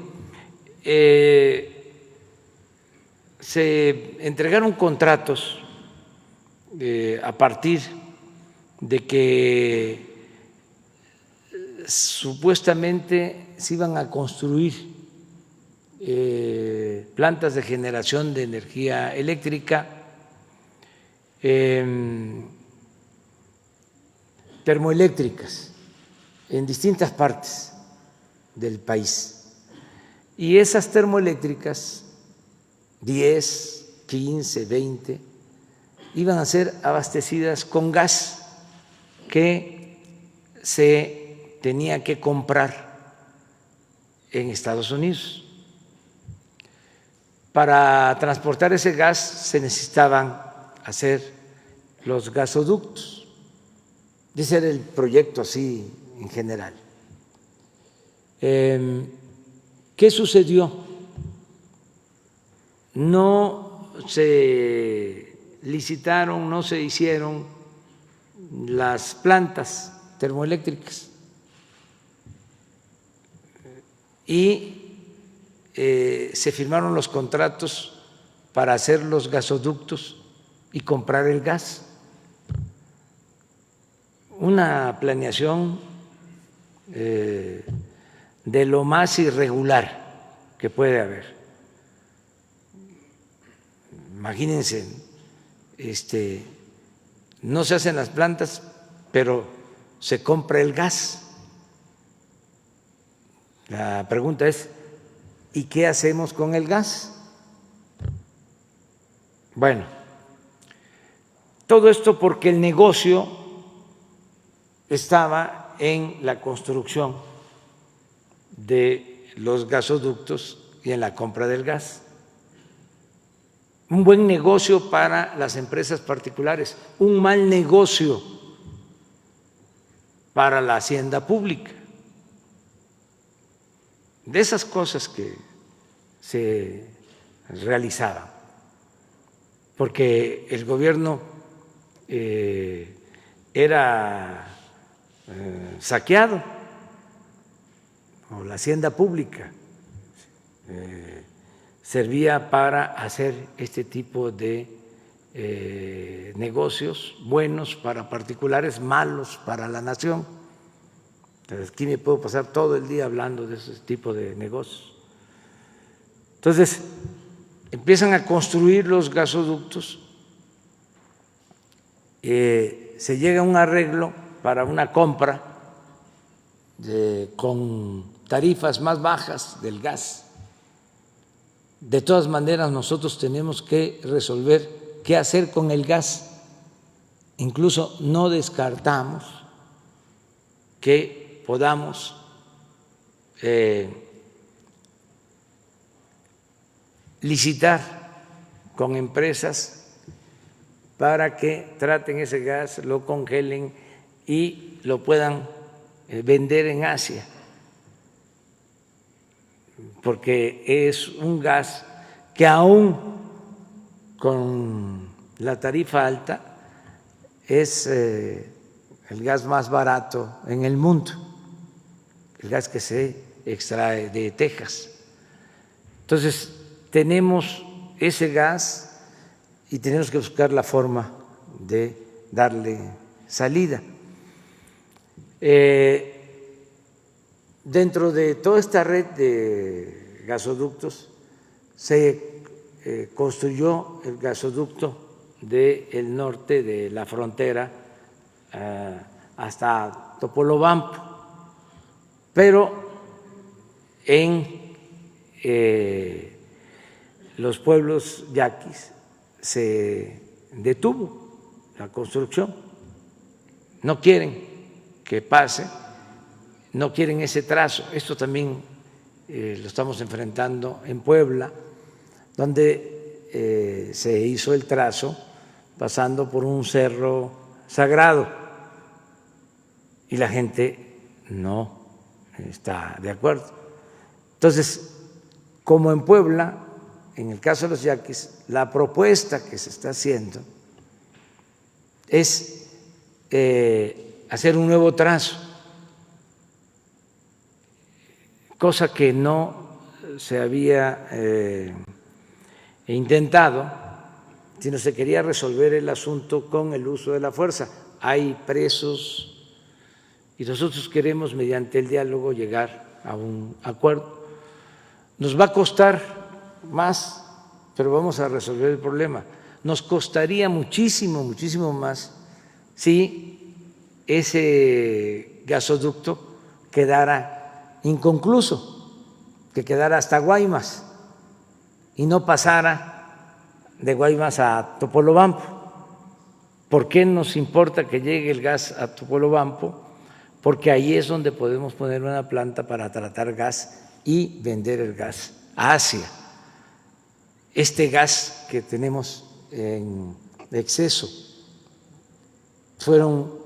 se entregaron contratos a partir de que supuestamente se iban a construir plantas de generación de energía eléctrica, termoeléctricas en distintas partes del país. Y esas termoeléctricas, 10, 15, 20, iban a ser abastecidas con gas que se tenía que comprar en Estados Unidos. Para transportar ese gas se necesitaban hacer los gasoductos. Ese era el proyecto así en general. ¿Qué sucedió? No se licitaron, no se hicieron las plantas termoeléctricas y se firmaron los contratos para hacer los gasoductos y comprar el gas. Una planeación de lo más irregular que puede haber. Imagínense, no se hacen las plantas, pero se compra el gas. La pregunta es, ¿y qué hacemos con el gas? Bueno, todo esto porque el negocio estaba en la construcción de los gasoductos y en la compra del gas. Un buen negocio para las empresas particulares, un mal negocio para la hacienda pública. De esas cosas que se realizaban, porque el gobierno era saqueado, o la hacienda pública servía para hacer este tipo de negocios buenos para particulares, malos para la nación. Entonces, aquí me puedo pasar todo el día hablando de ese tipo de negocios. Entonces, empiezan a construir los gasoductos, se llega a un arreglo para una compra con tarifas más bajas del gas. De todas maneras, nosotros tenemos que resolver qué hacer con el gas. Incluso no descartamos que podamos licitar con empresas para que traten ese gas, lo congelen y lo puedan vender en Asia, porque es un gas que aún con la tarifa alta es el gas más barato en el mundo, el gas que se extrae de Texas. Entonces, tenemos ese gas y tenemos que buscar la forma de darle salida. Dentro de toda esta red de gasoductos se construyó el gasoducto del norte de la frontera hasta Topolobampo, pero en los pueblos yaquis se detuvo la construcción, no quieren que pase, no quieren ese trazo. Esto también lo estamos enfrentando en Puebla, donde se hizo el trazo pasando por un cerro sagrado y la gente no está de acuerdo. Entonces, como en Puebla, en el caso de los yaquis, la propuesta que se está haciendo es hacer un nuevo trazo, cosa que no se había intentado, sino se quería resolver el asunto con el uso de la fuerza. Hay presos y nosotros queremos, mediante el diálogo, llegar a un acuerdo. Nos va a costar más, pero vamos a resolver el problema. Nos costaría muchísimo, muchísimo más si ese gasoducto quedara inconcluso, que quedara hasta Guaymas y no pasara de Guaymas a Topolobampo. ¿Por qué nos importa que llegue el gas a Topolobampo? Porque ahí es donde podemos poner una planta para tratar gas y vender el gas a Asia. Este gas que tenemos en exceso fueron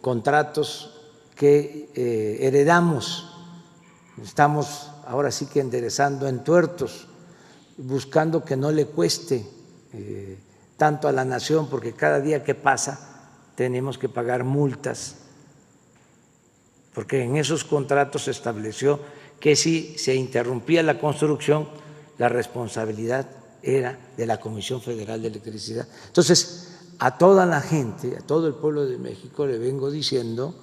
contratos que heredamos. Estamos ahora sí que enderezando entuertos, buscando que no le cueste tanto a la nación, porque cada día que pasa tenemos que pagar multas, porque en esos contratos se estableció que si se interrumpía la construcción, la responsabilidad era de la Comisión Federal de Electricidad. Entonces, a toda la gente, a todo el pueblo de México le vengo diciendo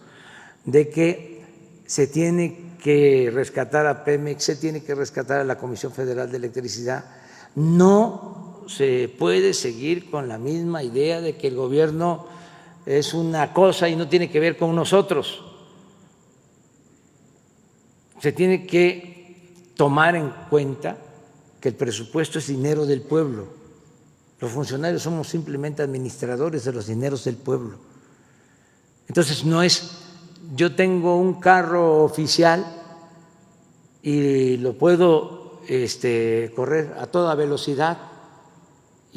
de que se tiene que rescatar a Pemex, se tiene que rescatar a la Comisión Federal de Electricidad. No se puede seguir con la misma idea de que el gobierno es una cosa y no tiene que ver con nosotros. Se tiene que tomar en cuenta que el presupuesto es dinero del pueblo. Los funcionarios somos simplemente administradores de los dineros del pueblo. Entonces no es, yo tengo un carro oficial y lo puedo correr a toda velocidad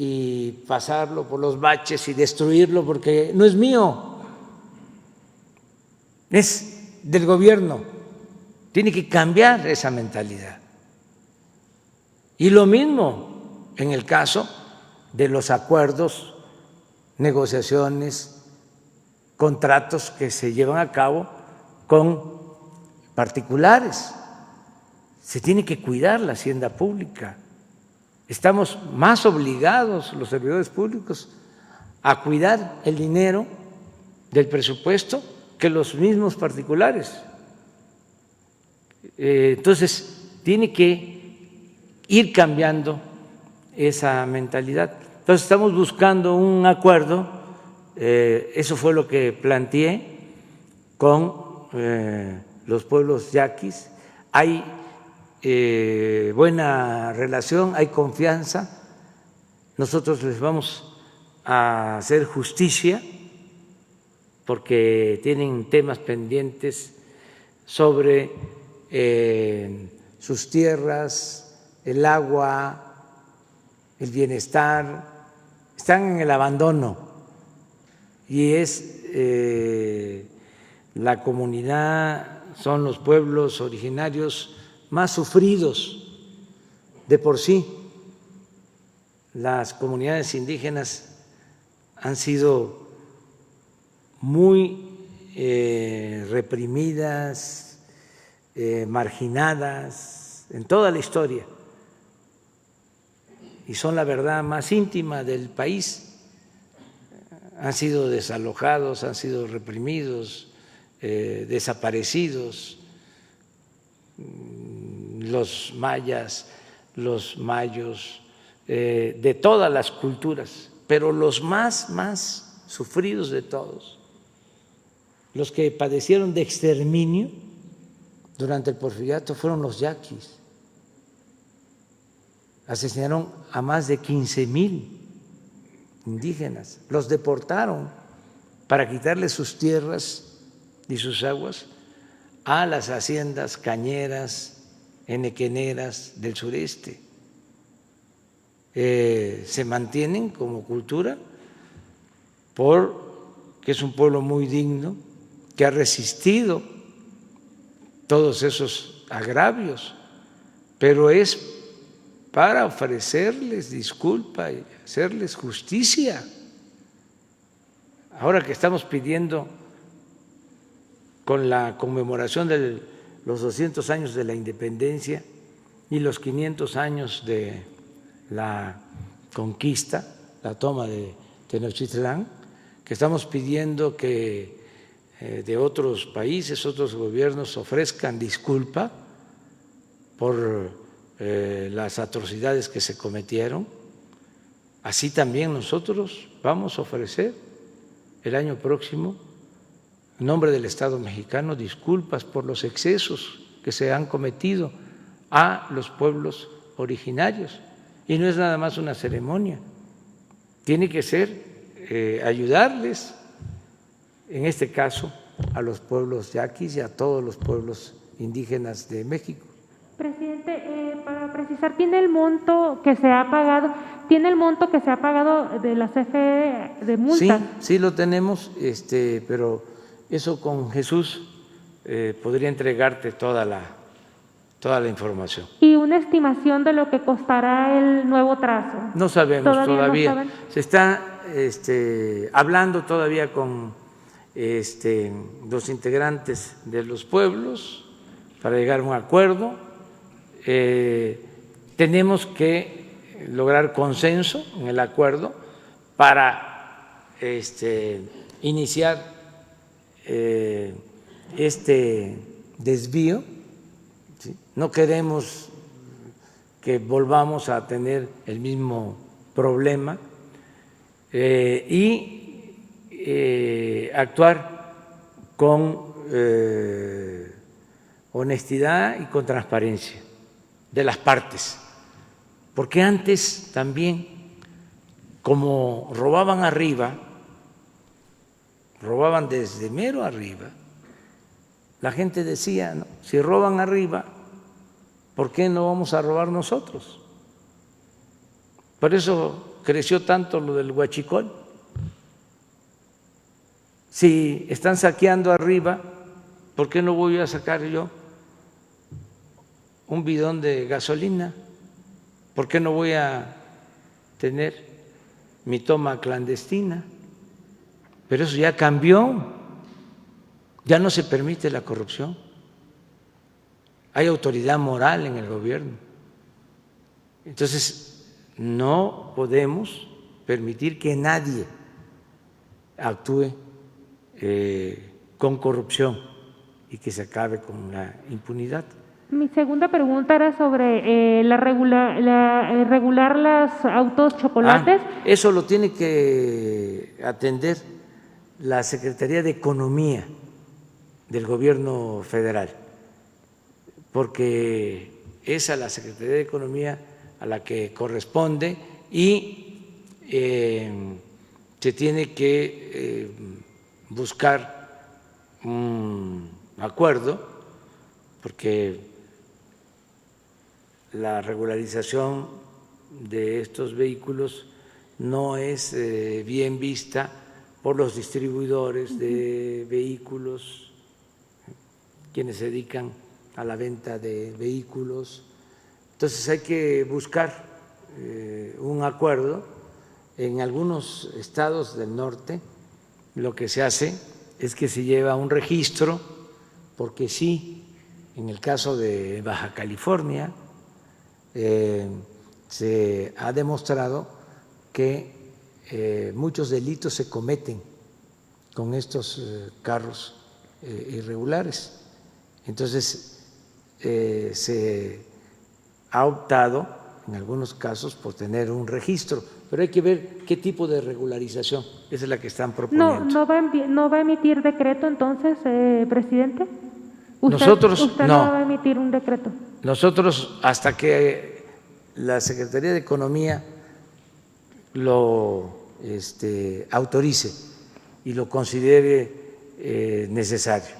y pasarlo por los baches y destruirlo porque no es mío, es del gobierno. Tiene que cambiar esa mentalidad. Y lo mismo en el caso de los acuerdos, negociaciones, contratos que se llevan a cabo con particulares. Se tiene que cuidar la hacienda pública. Estamos más obligados los servidores públicos a cuidar el dinero del presupuesto que los mismos particulares. Entonces, tiene que ir cambiando esa mentalidad. Entonces, estamos buscando un acuerdo, eso fue lo que planteé con los pueblos yaquis. Hay buena relación, hay confianza. Nosotros les vamos a hacer justicia porque tienen temas pendientes sobre sus tierras, el agua, el bienestar, están en el abandono y es la comunidad, son los pueblos originarios más sufridos de por sí. Las comunidades indígenas han sido muy reprimidas, marginadas en toda la historia y son la verdad más íntima del país. Han sido desalojados, han sido reprimidos, desaparecidos. Los mayas, los mayos, de todas las culturas, pero los más sufridos de todos, los que padecieron de exterminio durante el Porfiriato fueron los yaquis. Asesinaron a más de 15,000 indígenas, los deportaron para quitarles sus tierras y sus aguas a las haciendas cañeras, enequeneras del sureste. Se mantienen como cultura porque es un pueblo muy digno que ha resistido todos esos agravios, pero es para ofrecerles disculpa y hacerles justicia. Ahora que estamos pidiendo con la conmemoración de los 200 años de la independencia y los 500 años de la conquista, la toma de Tenochtitlán, que estamos pidiendo que de otros países, otros gobiernos ofrezcan disculpa por las atrocidades que se cometieron. Así también nosotros vamos a ofrecer el año próximo, en nombre del Estado mexicano, disculpas por los excesos que se han cometido a los pueblos originarios. Y no es nada más una ceremonia, tiene que ser ayudarles, en este caso, a los pueblos yaquis y a todos los pueblos indígenas de México. Presidente, para precisar, ¿tiene el monto que se ha pagado de la CFE de multa? Sí lo tenemos, pero eso con Jesús podría entregarte toda la información. ¿Y una estimación de lo que costará el nuevo trazo? No sabemos todavía. No saben. Se está hablando todavía con los integrantes de los pueblos para llegar a un acuerdo. Tenemos que lograr consenso en el acuerdo para iniciar este desvío. ¿Sí? No queremos que volvamos a tener el mismo problema y actuar con honestidad y con transparencia de las partes, porque antes también, como robaban arriba, robaban desde mero arriba, la gente decía, ¿no?, si roban arriba, ¿por qué no vamos a robar nosotros? Por eso creció tanto lo del huachicol. Si están saqueando arriba, ¿por qué no voy a sacar yo un bidón de gasolina? ¿Por qué no voy a tener mi toma clandestina? Pero eso ya cambió, ya no se permite la corrupción. Hay autoridad moral en el gobierno. Entonces, no podemos permitir que nadie actúe con corrupción y que se acabe con la impunidad. Mi segunda pregunta era sobre regular los autos chocolates. Eso lo tiene que atender la Secretaría de Economía del Gobierno Federal, porque es a la Secretaría de Economía a la que corresponde y se tiene que buscar un acuerdo, porque la regularización de estos vehículos no es bien vista por los distribuidores de vehículos, quienes se dedican a la venta de vehículos. Entonces hay que buscar un acuerdo. En algunos estados del norte lo que se hace es que se lleva un registro, porque sí, en el caso de Baja California se ha demostrado que muchos delitos se cometen con estos carros irregulares. Entonces se ha optado en algunos casos por tener un registro, pero hay que ver qué tipo de regularización, esa es la que están proponiendo. ¿No va a emitir decreto entonces, presidente? ¿Usted Nosotros no va a emitir un decreto? Nosotros, hasta que la Secretaría de Economía lo autorice y lo considere necesario.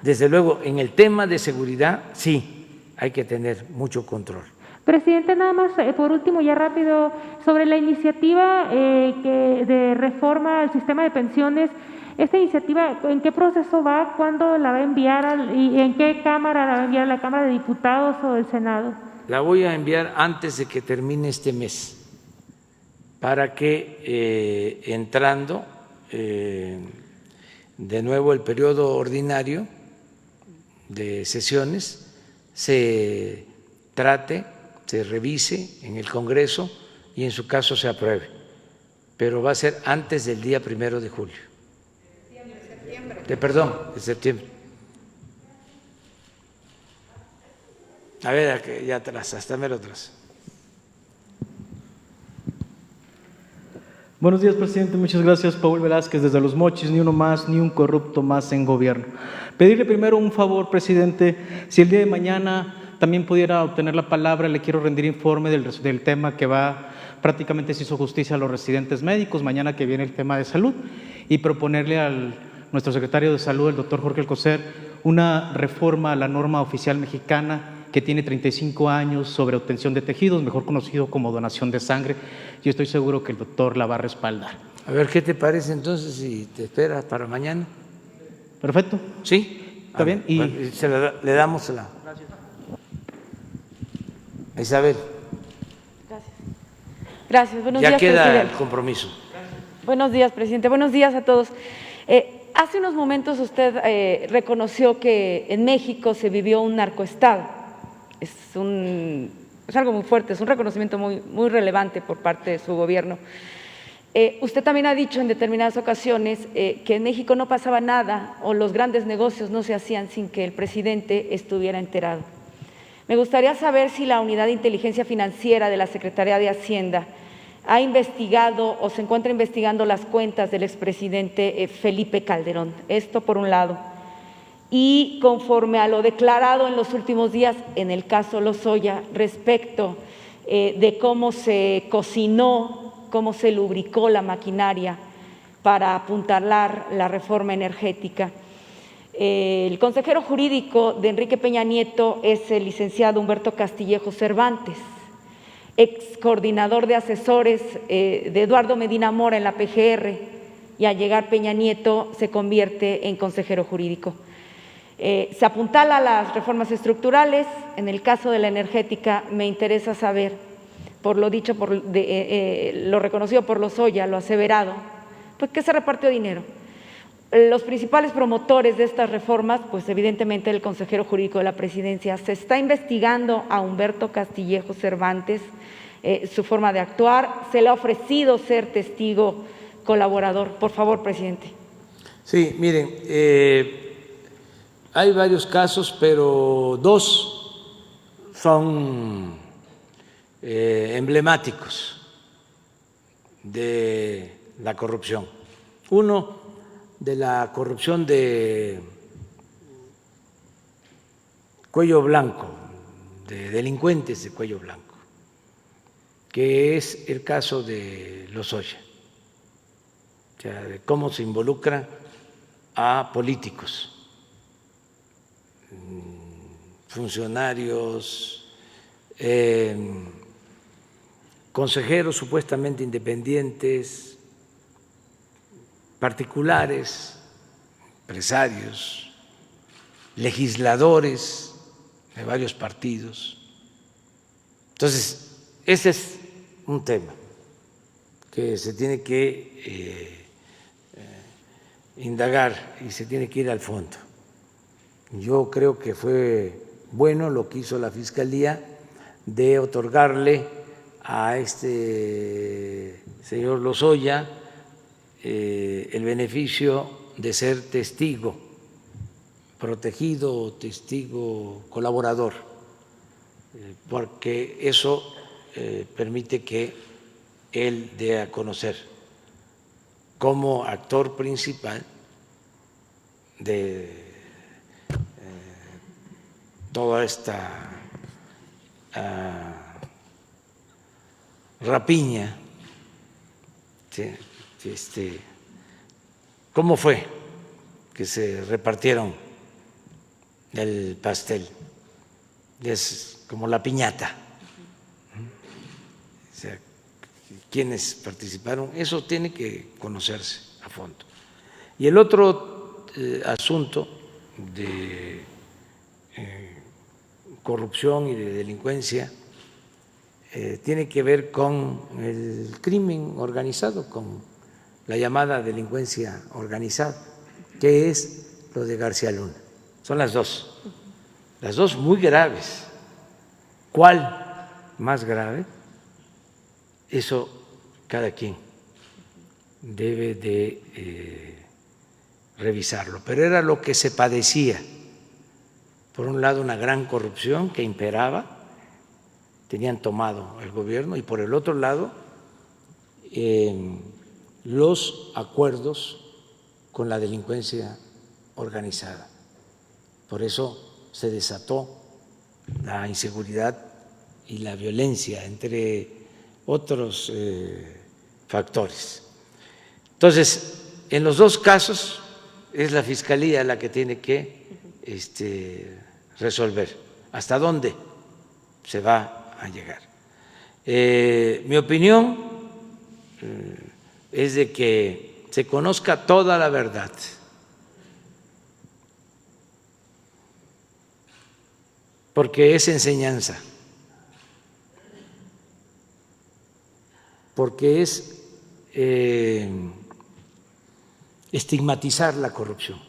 Desde luego, en el tema de seguridad, sí, hay que tener mucho control. Presidente, nada más, por último, ya rápido, sobre la iniciativa de reforma al sistema de pensiones, ¿esta iniciativa en qué proceso va? ¿Cuándo la va a enviar? ¿Y en qué Cámara la va a enviar? ¿La Cámara de Diputados o el Senado? La voy a enviar antes de que termine este mes, para que entrando de nuevo el periodo ordinario de sesiones se trate, se revise en el Congreso y en su caso se apruebe, pero va a ser antes del día 1 de julio. De septiembre. A ver, ya atrás, hasta mero atrás. Buenos días, presidente. Muchas gracias. Paul Velázquez, desde Los Mochis. Ni uno más, ni un corrupto más en gobierno. Pedirle primero un favor, presidente. Si el día de mañana también pudiera obtener la palabra, le quiero rendir informe del tema que va, prácticamente se hizo justicia a los residentes médicos, mañana que viene el tema de salud, y proponerle al nuestro secretario de Salud, el doctor Jorge Alcocer, una reforma a la norma oficial mexicana que tiene 35 años sobre obtención de tejidos, mejor conocido como donación de sangre. Yo estoy seguro que el doctor la va a respaldar. A ver, ¿qué te parece entonces si te esperas para mañana? Perfecto. ¿Sí? ¿Está bien? Y bueno, le damos la... Gracias. Isabel. Gracias. Buenos días, ya queda presidente. El compromiso. Buenos días, presidente. Buenos días a todos. Hace unos momentos usted reconoció que en México se vivió un narcoestado. Es algo muy fuerte, es un reconocimiento muy relevante por parte de su gobierno. Usted también ha dicho en determinadas ocasiones que en México no pasaba nada o los grandes negocios no se hacían sin que el presidente estuviera enterado. Me gustaría saber si la Unidad de Inteligencia Financiera de la Secretaría de Hacienda ha investigado o se encuentra investigando las cuentas del expresidente Felipe Calderón. Esto por un lado. Y conforme a lo declarado en los últimos días en el caso Lozoya respecto de cómo se cocinó, cómo se lubricó la maquinaria para apuntalar la reforma energética. El consejero jurídico de Enrique Peña Nieto es el licenciado Humberto Castillejo Cervantes, ex coordinador de asesores de Eduardo Medina Mora en la PGR, y al llegar Peña Nieto se convierte en consejero jurídico. Se apuntala a las reformas estructurales. En el caso de la energética me interesa saber, por lo dicho, lo reconocido por Lozoya, lo aseverado, pues que se repartió dinero. Los principales promotores de estas reformas, pues evidentemente el consejero jurídico de la presidencia. Se está investigando a Humberto Castillejo Cervantes, su forma de actuar, se le ha ofrecido ser testigo colaborador. Por favor, presidente. Sí, miren, hay varios casos, pero dos son emblemáticos de la corrupción. Uno, de la corrupción de cuello blanco, de delincuentes de cuello blanco, que es el caso de Lozoya, o sea, de cómo se involucra a políticos, funcionarios, consejeros supuestamente independientes, particulares, empresarios, legisladores de varios partidos. Entonces, ese es un tema que se tiene que indagar y se tiene que ir al fondo. Yo creo que fue bueno lo que hizo la Fiscalía de otorgarle a este señor Lozoya el beneficio de ser testigo protegido o testigo colaborador, porque eso permite que él dé a conocer como actor principal de toda esta rapiña, ¿sí? ¿Cómo fue que se repartieron el pastel? Es como la piñata. O sea, ¿quiénes participaron? Eso tiene que conocerse a fondo. Y el otro asunto de corrupción y de delincuencia tiene que ver con el crimen organizado, con la llamada delincuencia organizada, que es lo de García Luna. Son las dos muy graves. ¿Cuál más grave? Eso cada quien debe de revisarlo. Pero era lo que se padecía. Por un lado, una gran corrupción que imperaba, tenían tomado el gobierno, y por el otro lado, los acuerdos con la delincuencia organizada. Por eso se desató la inseguridad y la violencia, entre otros factores. Entonces, en los dos casos es la Fiscalía la que tiene que resolver hasta dónde se va a llegar. Mi opinión es de que se conozca toda la verdad. Porque es enseñanza, porque es estigmatizar la corrupción,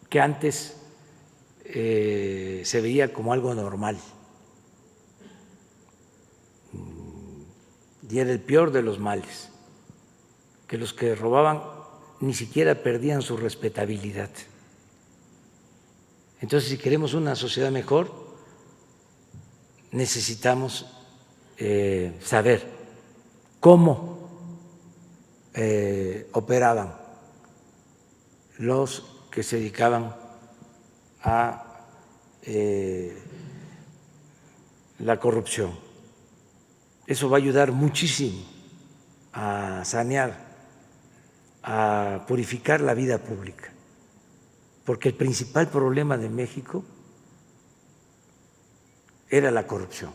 que antes se veía como algo normal y era el peor de los males, que los que robaban ni siquiera perdían su respetabilidad. Entonces, si queremos una sociedad mejor, necesitamos saber cómo operaban los que se dedicaban a la corrupción. Eso va a ayudar muchísimo a sanear, a purificar la vida pública. Porque el principal problema de México era la corrupción,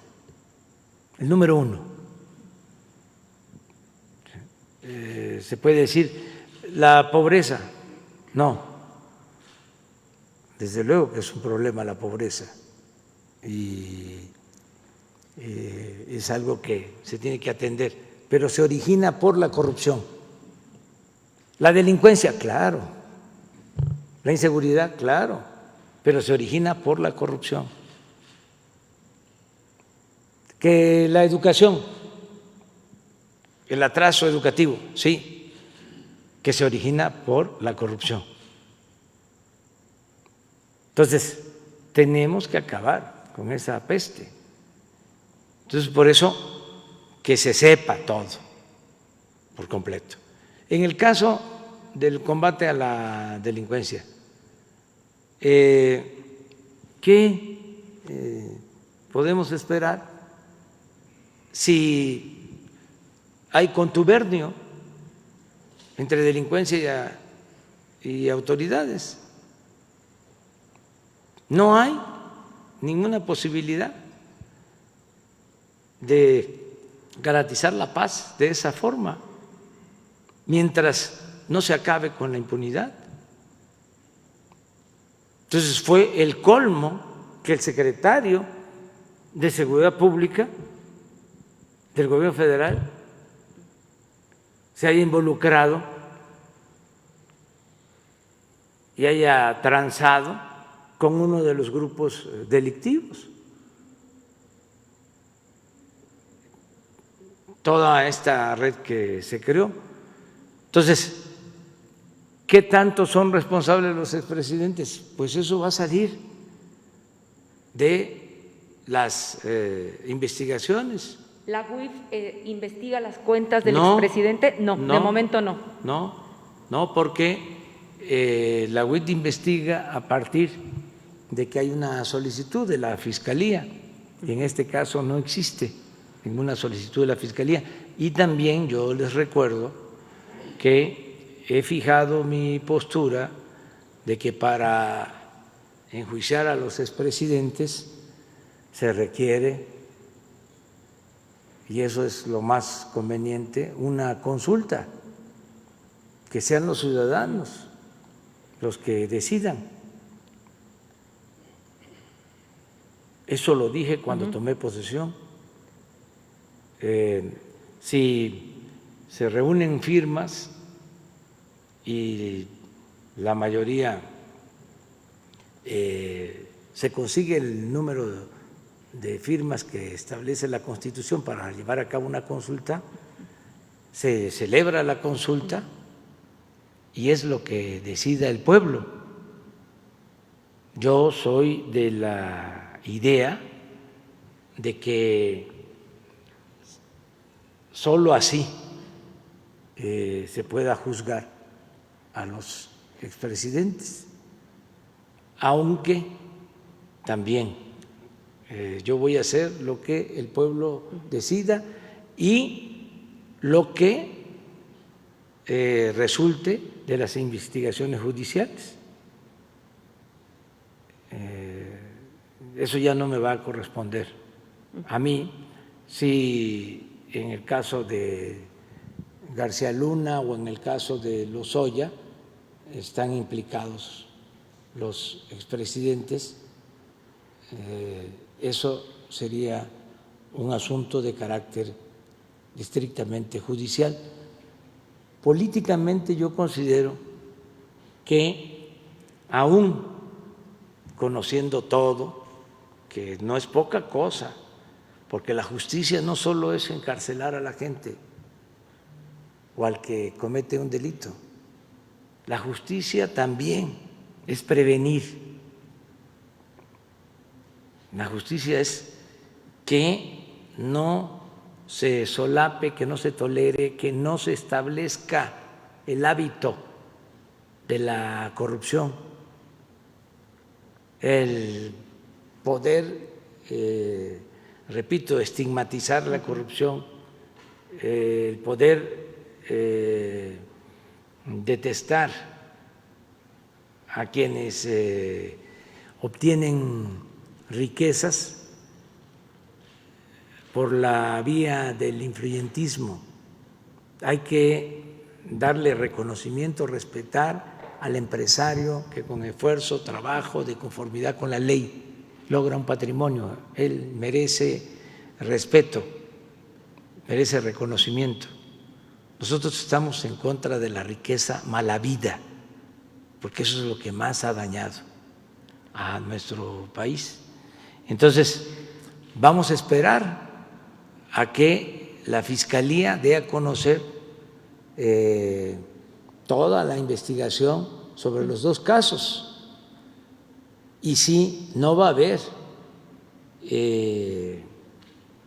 el número uno. Se puede decir la pobreza, no, desde luego que es un problema la pobreza y es algo que se tiene que atender, pero se origina por la corrupción. La delincuencia, claro. La inseguridad, claro, pero se origina por la corrupción. Que la educación, el atraso educativo, sí, que se origina por la corrupción. Entonces, tenemos que acabar con esa peste. Entonces, por eso, que se sepa todo, por completo. En el caso del combate a la delincuencia, ¿qué podemos esperar si hay contubernio entre delincuencia y autoridades? No hay ninguna posibilidad de garantizar la paz de esa forma, mientras no se acabe con la impunidad. Entonces fue el colmo que el secretario de Seguridad Pública del Gobierno Federal se haya involucrado y haya transado con uno de los grupos delictivos. Toda esta red que se creó. Entonces, ¿qué tanto son responsables los expresidentes? Pues eso va a salir de las investigaciones. ¿La UIF investiga las cuentas del expresidente? No, de momento no. No, porque la UIF investiga a partir de que hay una solicitud de la Fiscalía, y en este caso no existe ninguna solicitud de la Fiscalía. Y también yo les recuerdo que he fijado mi postura de que para enjuiciar a los expresidentes se requiere, y eso es lo más conveniente, una consulta, que sean los ciudadanos los que decidan. Eso lo dije cuando tomé posesión. Si se reúnen firmas y la mayoría se consigue el número de firmas que establece la Constitución para llevar a cabo una consulta, se celebra la consulta y es lo que decida el pueblo. Yo soy de la idea de que solo así se pueda juzgar a los expresidentes, aunque también yo voy a hacer lo que el pueblo decida y lo que resulte de las investigaciones judiciales. Eso ya no me va a corresponder a mí. Si en el caso de García Luna o en el caso de Lozoya están implicados los expresidentes, eso sería un asunto de carácter estrictamente judicial. Políticamente yo considero que aún conociendo todo, que no es poca cosa, porque la justicia no solo es encarcelar a la gente o al que comete un delito, la justicia también es prevenir. La justicia es que no se solape, que no se tolere, que no se establezca el hábito de la corrupción, el poder, repito, estigmatizar la corrupción, el poder detestar a quienes obtienen riquezas por la vía del influyentismo. Hay que darle reconocimiento, respetar al empresario que con esfuerzo, trabajo, de conformidad con la ley logra un patrimonio. Él merece respeto, merece reconocimiento. Nosotros estamos en contra de la riqueza mal habida, porque eso es lo que más ha dañado a nuestro país. Entonces, vamos a esperar a que la Fiscalía dé a conocer toda la investigación sobre los dos casos, y si no va a haber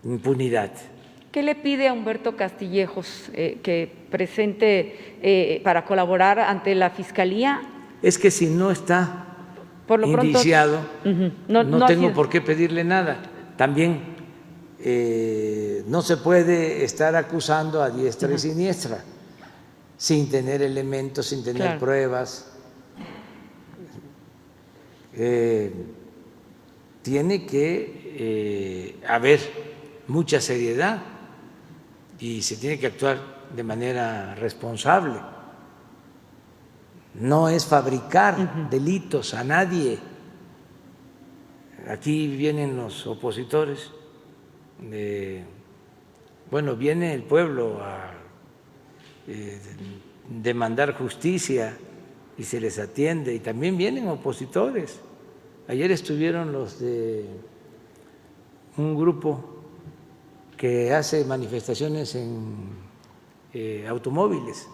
impunidad. ¿Qué le pide a Humberto Castillejos que presente para colaborar ante la Fiscalía? Es que si no está por lo indiciado, pronto, no tengo por qué pedirle nada. También no se puede estar acusando a diestra y siniestra sin tener elementos, sin tener pruebas. Tiene que haber mucha seriedad y se tiene que actuar de manera responsable. No es fabricar delitos a nadie. Aquí vienen los opositores, viene el pueblo a demandar justicia y se les atiende, y también vienen opositores. Ayer estuvieron los de un grupo que hace manifestaciones en automóviles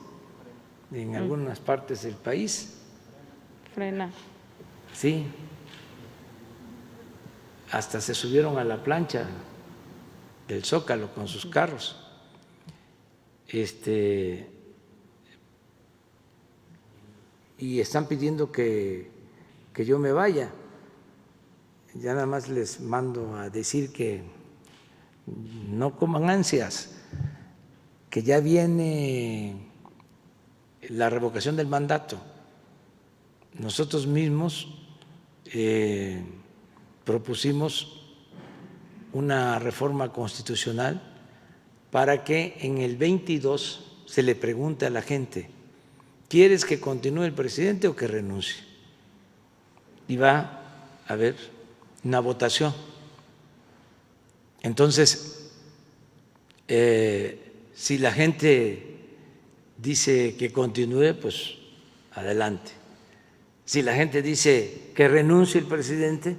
en algunas partes del país. Frena. Sí. Hasta se subieron a la plancha del Zócalo con sus carros. Y están pidiendo que yo me vaya. Ya nada más les mando a decir que no coman ansias, que ya viene la revocación del mandato. Nosotros mismos propusimos una reforma constitucional para que en el 22 se le pregunte a la gente: ¿quieres que continúe el presidente o que renuncie? Y va a haber una votación. Entonces, si la gente dice que continúe, pues adelante. Si la gente dice que renuncie el presidente,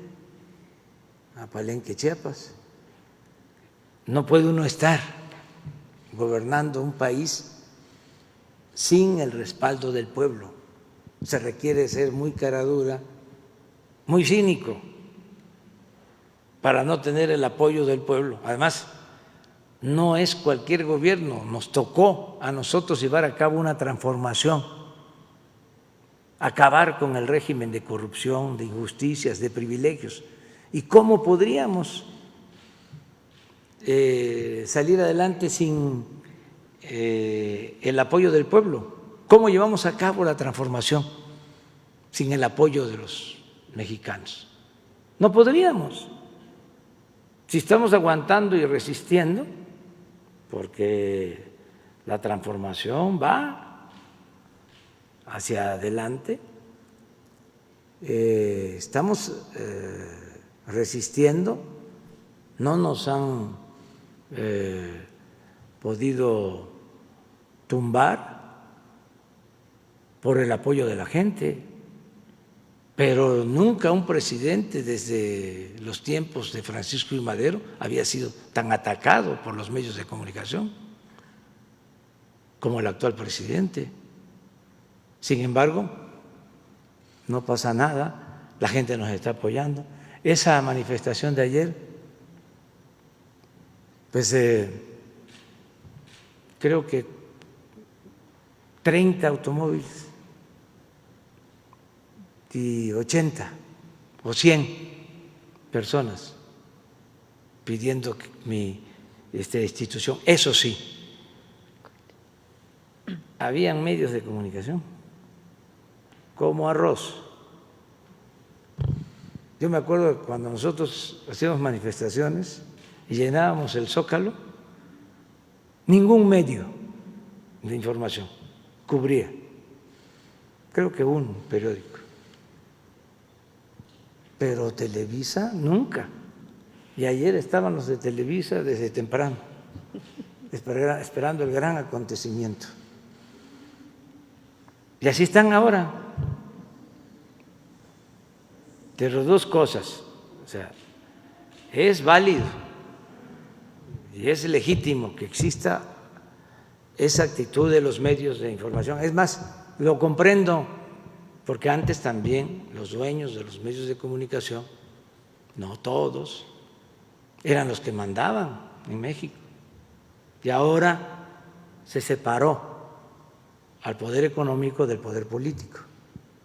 a Palenque, Chiapas. No puede uno estar gobernando un país sin el respaldo del pueblo. Se requiere ser muy caradura, muy cínico, para no tener el apoyo del pueblo. Además, no es cualquier gobierno, nos tocó a nosotros llevar a cabo una transformación, acabar con el régimen de corrupción, de injusticias, de privilegios. ¿Y cómo podríamos salir adelante sin el apoyo del pueblo? ¿Cómo llevamos a cabo la transformación sin el apoyo de los mexicanos? No podríamos. Si estamos aguantando y resistiendo, porque la transformación va hacia adelante, estamos resistiendo, no nos han podido tumbar por el apoyo de la gente, pero nunca un presidente desde los tiempos de Francisco I. Madero había sido tan atacado por los medios de comunicación como el actual presidente. Sin embargo, no pasa nada, la gente nos está apoyando. Esa manifestación de ayer, pues creo que 30 automóviles y 80 o 100 personas pidiendo mi institución. Eso sí, habían medios de comunicación como arroz. Yo me acuerdo que cuando nosotros hacíamos manifestaciones y llenábamos el Zócalo, ningún medio de información cubría, creo que un periódico, pero Televisa nunca. Y ayer estaban los de Televisa desde temprano, esperando el gran acontecimiento. Y así están ahora. Pero dos cosas, o sea, es válido y es legítimo que exista esa actitud de los medios de información. Es más, lo comprendo, porque antes también los dueños de los medios de comunicación, no todos, eran los que mandaban en México. Y ahora se separó al poder económico del poder político.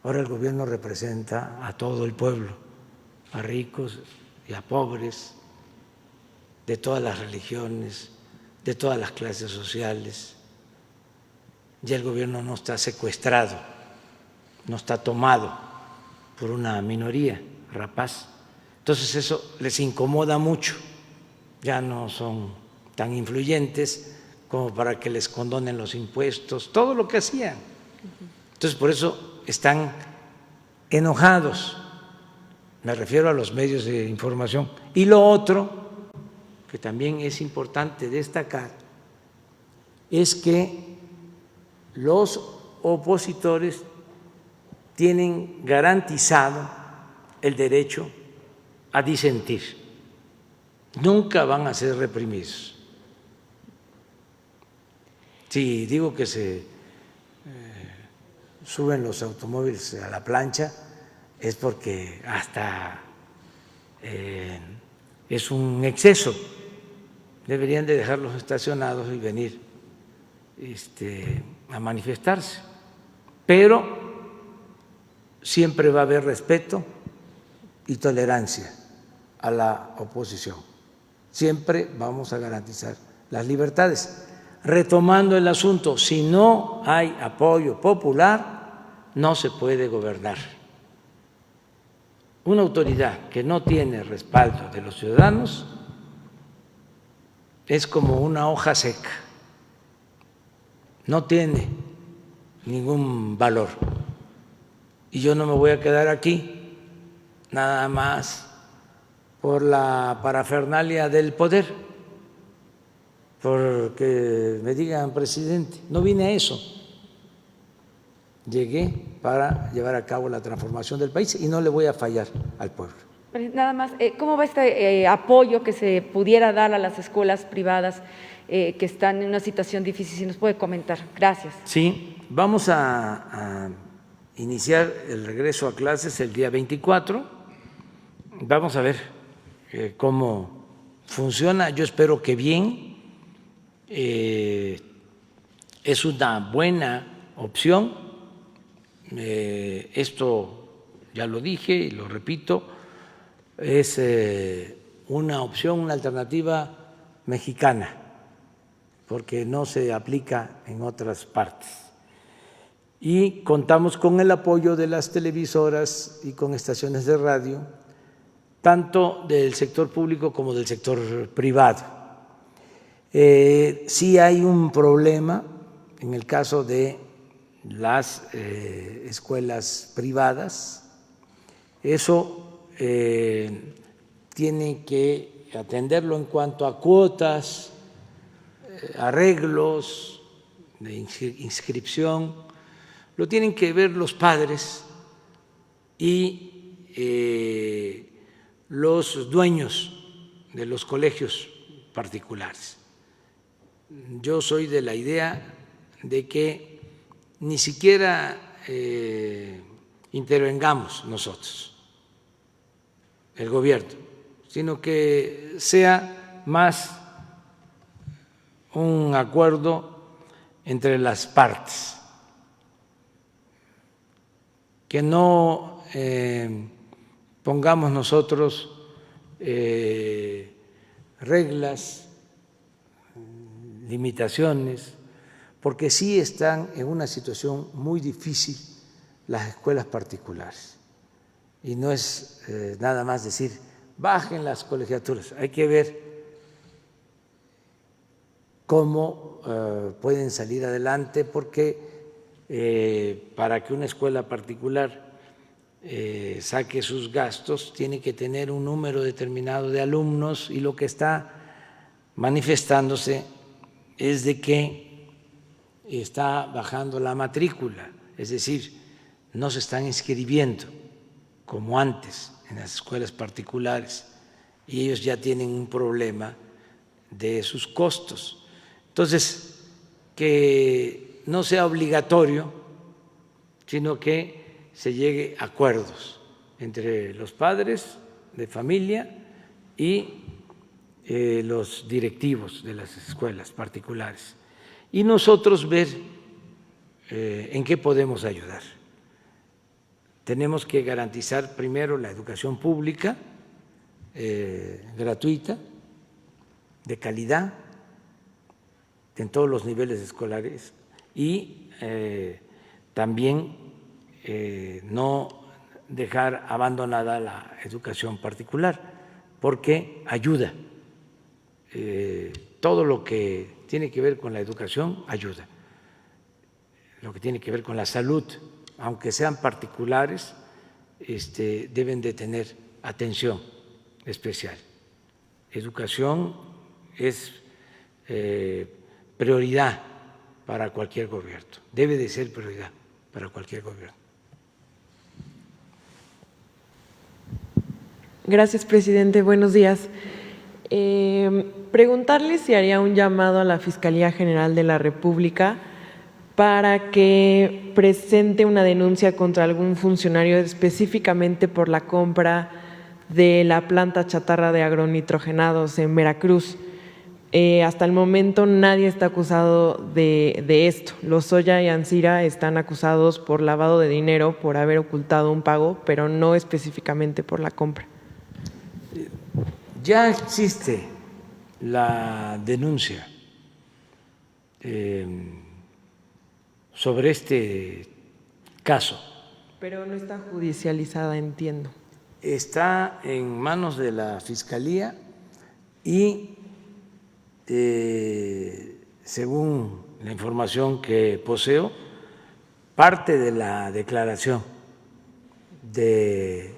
Ahora el gobierno representa a todo el pueblo, a ricos y a pobres, de todas las religiones, de todas las clases sociales. Ya el gobierno no está secuestrado, no está tomado por una minoría rapaz. Entonces eso les incomoda mucho ya no son tan influyentes como para que les condonen los impuestos, todo lo que hacían. Entonces, por eso están enojados, me refiero a los medios de información. Y lo otro, que también es importante destacar, es que los opositores tienen garantizado el derecho a disentir, nunca van a ser reprimidos. Si digo que se suben los automóviles a la plancha, es porque hasta es un exceso. Deberían de dejarlos estacionados y venir a manifestarse. Pero siempre va a haber respeto y tolerancia a la oposición. Siempre vamos a garantizar las libertades. Retomando el asunto, si no hay apoyo popular, no se puede gobernar. Una autoridad que no tiene respaldo de los ciudadanos es como una hoja seca, no tiene ningún valor. Y yo no me voy a quedar aquí nada más por la parafernalia del poder, porque me digan presidente. No vine a eso. Llegué para llevar a cabo la transformación del país y no le voy a fallar al pueblo. Nada más, ¿cómo va este apoyo que se pudiera dar a las escuelas privadas que están en una situación difícil? Si nos puede comentar. Gracias. Sí, vamos a iniciar el regreso a clases el día 24. Vamos a ver cómo funciona. Yo espero que bien. Es una buena opción. Esto ya lo dije y lo repito, es una opción, una alternativa mexicana, porque no se aplica en otras partes. Y contamos con el apoyo de las televisoras y con estaciones de radio, tanto del sector público como del sector privado. Sí hay un problema en el caso de las escuelas privadas. Eso tiene que atenderlo en cuanto a cuotas, arreglos de inscripción. Lo tienen que ver los padres y los dueños de los colegios particulares. Yo soy de la idea de que ni siquiera intervengamos nosotros, el gobierno, sino que sea más un acuerdo entre las partes, que no pongamos nosotros reglas, limitaciones, porque sí están en una situación muy difícil las escuelas particulares. Y no es nada más decir, bajen las colegiaturas, hay que ver cómo pueden salir adelante, porque para que una escuela particular saque sus gastos tiene que tener un número determinado de alumnos, y lo que está manifestándose es de que está bajando la matrícula, es decir, no se están inscribiendo como antes en las escuelas particulares, y ellos ya tienen un problema de sus costos. Entonces, que no sea obligatorio, sino que se llegue a acuerdos entre los padres de familia y los directivos de las escuelas particulares, y nosotros ver en qué podemos ayudar. Tenemos que garantizar primero la educación pública, gratuita, de calidad, en todos los niveles escolares, y también no dejar abandonada la educación particular, porque ayuda todo lo que tiene que ver con la educación ayuda, lo que tiene que ver con la salud, aunque sean particulares, deben de tener atención especial. Educación es prioridad para cualquier gobierno, debe de ser prioridad para cualquier gobierno. Gracias, presidente. Buenos días. Preguntarle si haría un llamado a la Fiscalía General de la República para que presente una denuncia contra algún funcionario específicamente por la compra de la planta chatarra de agronitrogenados en Veracruz. Hasta el momento nadie está acusado de esto. Lozoya y Ancira están acusados por lavado de dinero, por haber ocultado un pago, pero no específicamente por la compra. Ya existe la denuncia sobre este caso. Pero no está judicializada, entiendo. Está en manos de la Fiscalía y según la información que poseo, parte de la declaración de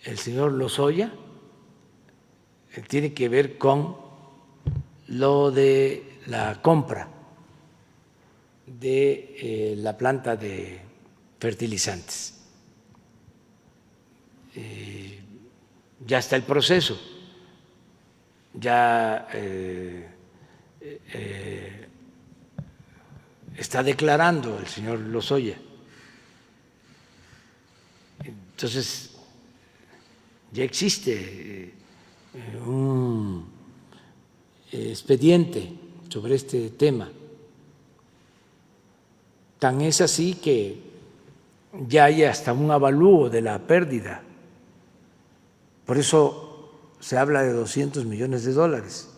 el señor Lozoya tiene que ver con lo de la compra de la planta de fertilizantes. Ya está el proceso, ya está declarando el señor Lozoya. Entonces, ya existe un expediente sobre este tema. Tan es así que ya hay hasta un avalúo de la pérdida. Por eso se habla de $200 millones.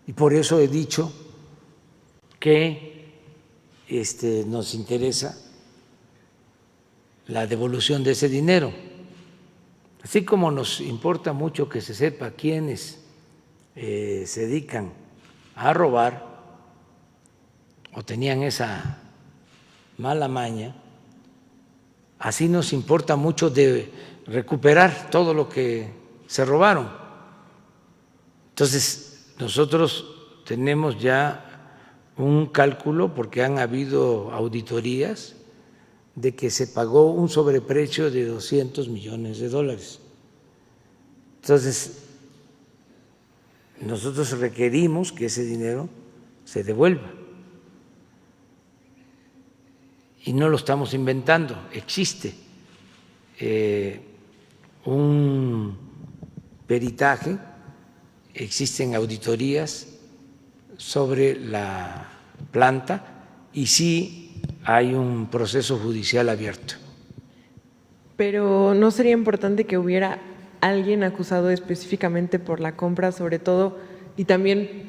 Y por eso he dicho que nos interesa la devolución de ese dinero. Así como nos importa mucho que se sepa quiénes se dedican a robar o tenían esa mala maña, así nos importa mucho de recuperar todo lo que se robaron. Entonces, nosotros tenemos ya un cálculo, porque han habido auditorías, de que se pagó un sobreprecio de $200 millones. Entonces, nosotros requerimos que ese dinero se devuelva. Y no lo estamos inventando, existe un peritaje, existen auditorías sobre la planta y sí hay un proceso judicial abierto. Pero ¿no sería importante que hubiera alguien acusado específicamente por la compra, sobre todo, y también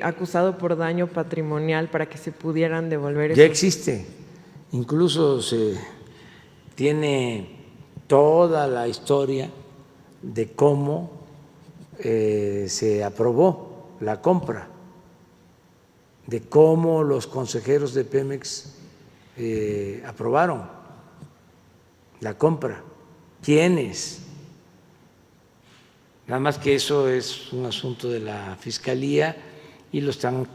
acusado por daño patrimonial para que se pudieran devolver esos? Ya existe, incluso se tiene toda la historia de cómo se aprobó la compra, de cómo los consejeros de Pemex aprobaron la compra, quiénes. Nada más que eso es un asunto de la Fiscalía y lo están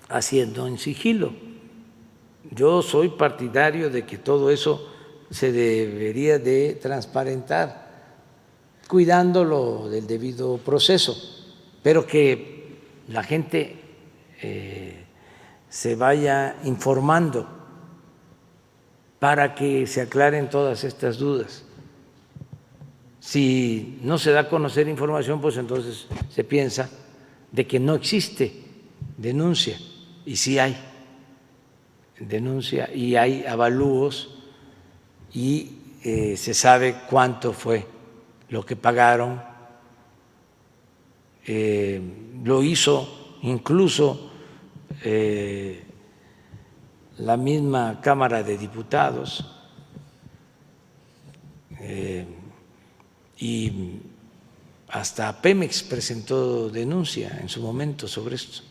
haciendo en sigilo. Yo soy partidario de que todo eso se debería de transparentar, cuidándolo del debido proceso, pero que la gente se vaya informando para que se aclaren todas estas dudas. Si no se da a conocer información, pues entonces se piensa de que no existe denuncia, y sí hay denuncia y hay avalúos y se sabe cuánto fue lo que pagaron. Lo hizo incluso la misma Cámara de Diputados y hasta Pemex presentó denuncia en su momento sobre esto.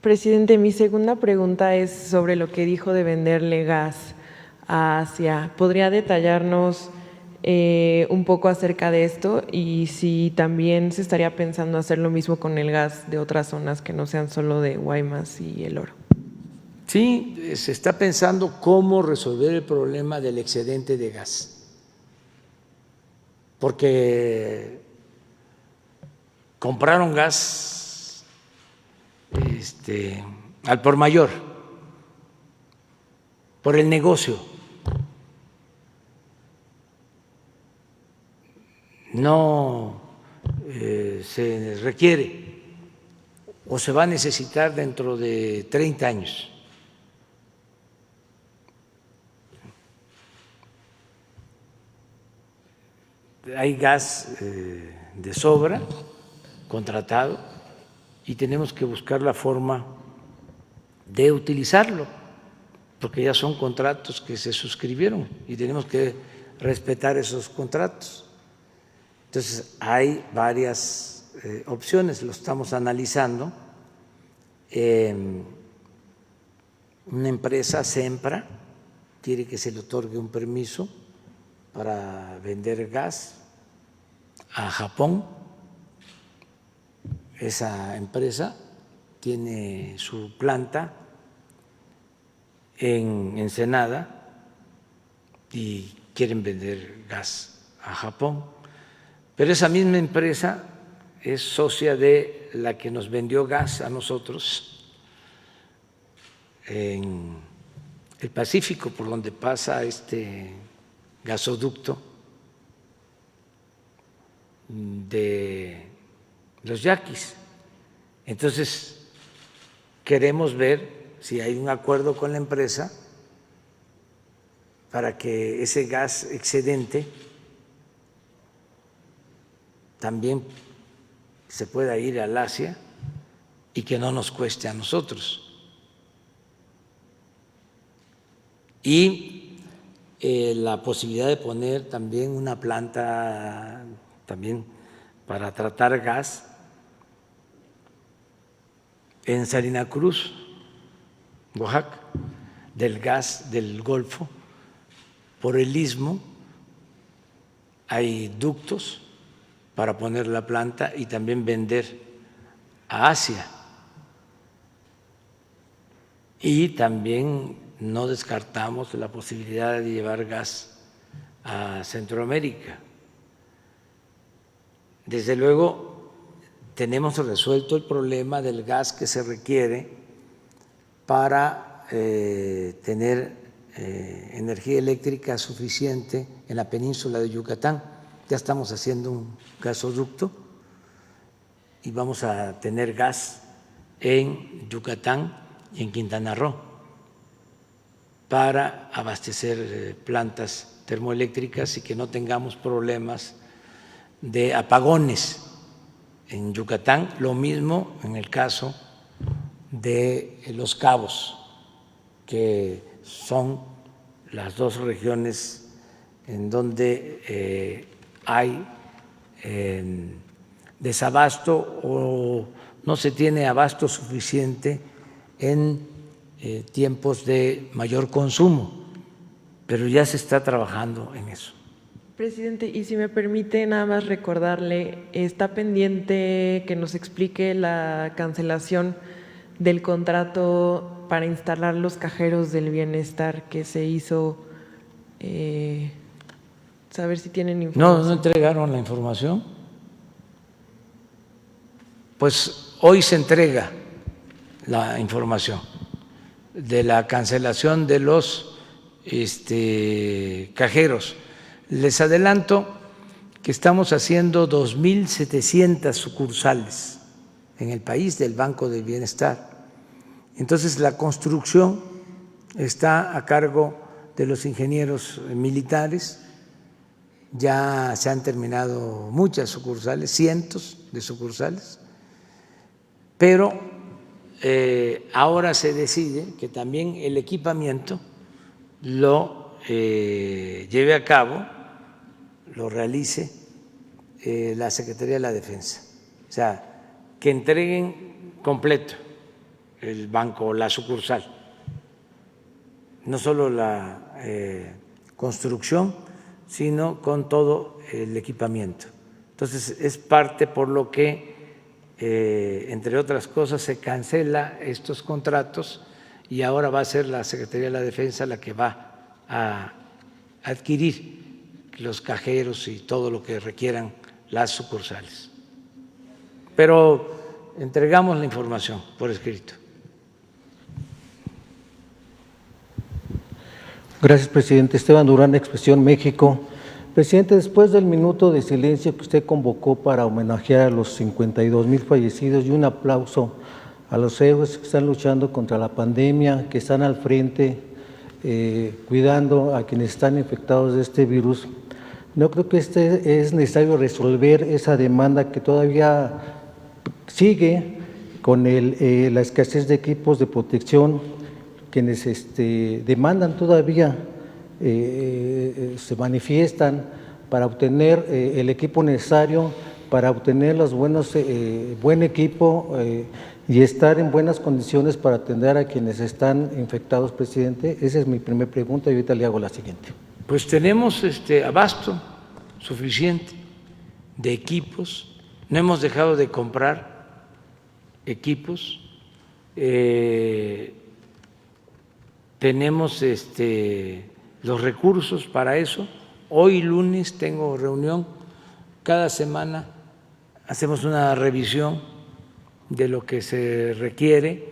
Presidente, mi segunda pregunta es sobre lo que dijo de venderle gas a Asia. ¿Podría detallarnos un poco acerca de esto y si también se estaría pensando hacer lo mismo con el gas de otras zonas que no sean solo de Guaymas y El Oro? Sí, se está pensando cómo resolver el problema del excedente de gas, porque compraron gas al por mayor, por el negocio. No se requiere o se va a necesitar dentro de 30 años. Hay gas de sobra contratado y tenemos que buscar la forma de utilizarlo, porque ya son contratos que se suscribieron y tenemos que respetar esos contratos. Entonces, hay varias opciones, lo estamos analizando. Una empresa, Sempra, quiere que se le otorgue un permiso para vender gas a Japón. Esa empresa tiene su planta en Ensenada y quieren vender gas a Japón. Pero esa misma empresa es socia de la que nos vendió gas a nosotros en el Pacífico, por donde pasa este gasoducto de los Yaquis. Entonces, queremos ver si hay un acuerdo con la empresa para que ese gas excedente también se pueda ir al Asia y que no nos cueste a nosotros. Y la posibilidad de poner también una planta también para tratar gas en Salina Cruz, Oaxaca, del gas del Golfo, por el istmo hay ductos para poner la planta y también vender a Asia. Y también no descartamos la posibilidad de llevar gas a Centroamérica. Desde luego, tenemos resuelto el problema del gas que se requiere para tener energía eléctrica suficiente en la península de Yucatán. Ya estamos haciendo un gasoducto y vamos a tener gas en Yucatán y en Quintana Roo para abastecer plantas termoeléctricas y que no tengamos problemas de apagones en Yucatán. Lo mismo en el caso de Los Cabos, que son las dos regiones en donde hay desabasto o no se tiene abasto suficiente en tiempos de mayor consumo, pero ya se está trabajando en eso. Presidente, y si me permite nada más recordarle, está pendiente que nos explique la cancelación del contrato para instalar los cajeros del bienestar que se hizo, saber si tienen información. ¿No entregaron la información? Pues hoy se entrega la información de la cancelación de los cajeros. Les adelanto que estamos haciendo 2.700 sucursales en el país del Banco del Bienestar. Entonces, la construcción está a cargo de los ingenieros militares. Ya se han terminado muchas sucursales, cientos de sucursales, pero ahora se decide que también el equipamiento lo lleve a cabo, lo realice la Secretaría de la Defensa. O sea, que entreguen completo el banco, la sucursal, no solo la construcción, sino con todo el equipamiento. Entonces, es parte por lo que, entre otras cosas, se cancela estos contratos y ahora va a ser la Secretaría de la Defensa la que va a adquirir los cajeros y todo lo que requieran las sucursales. Pero entregamos la información por escrito. Gracias, presidente. Esteban Durán, Expresión México. Presidente, después del minuto de silencio que usted convocó para homenajear a los 52,000 fallecidos y un aplauso a los héroes que están luchando contra la pandemia, que están al frente, cuidando a quienes están infectados de este virus, no creo que es necesario resolver esa demanda que todavía sigue con la escasez de equipos de protección, quienes demandan todavía, se manifiestan para obtener el equipo necesario, para obtener los buen equipo y estar en buenas condiciones para atender a quienes están infectados, presidente. Esa es mi primera pregunta y ahorita le hago la siguiente. Pues tenemos abasto suficiente de equipos, no hemos dejado de comprar equipos, tenemos los recursos para eso. Hoy lunes tengo reunión, cada semana hacemos una revisión de lo que se requiere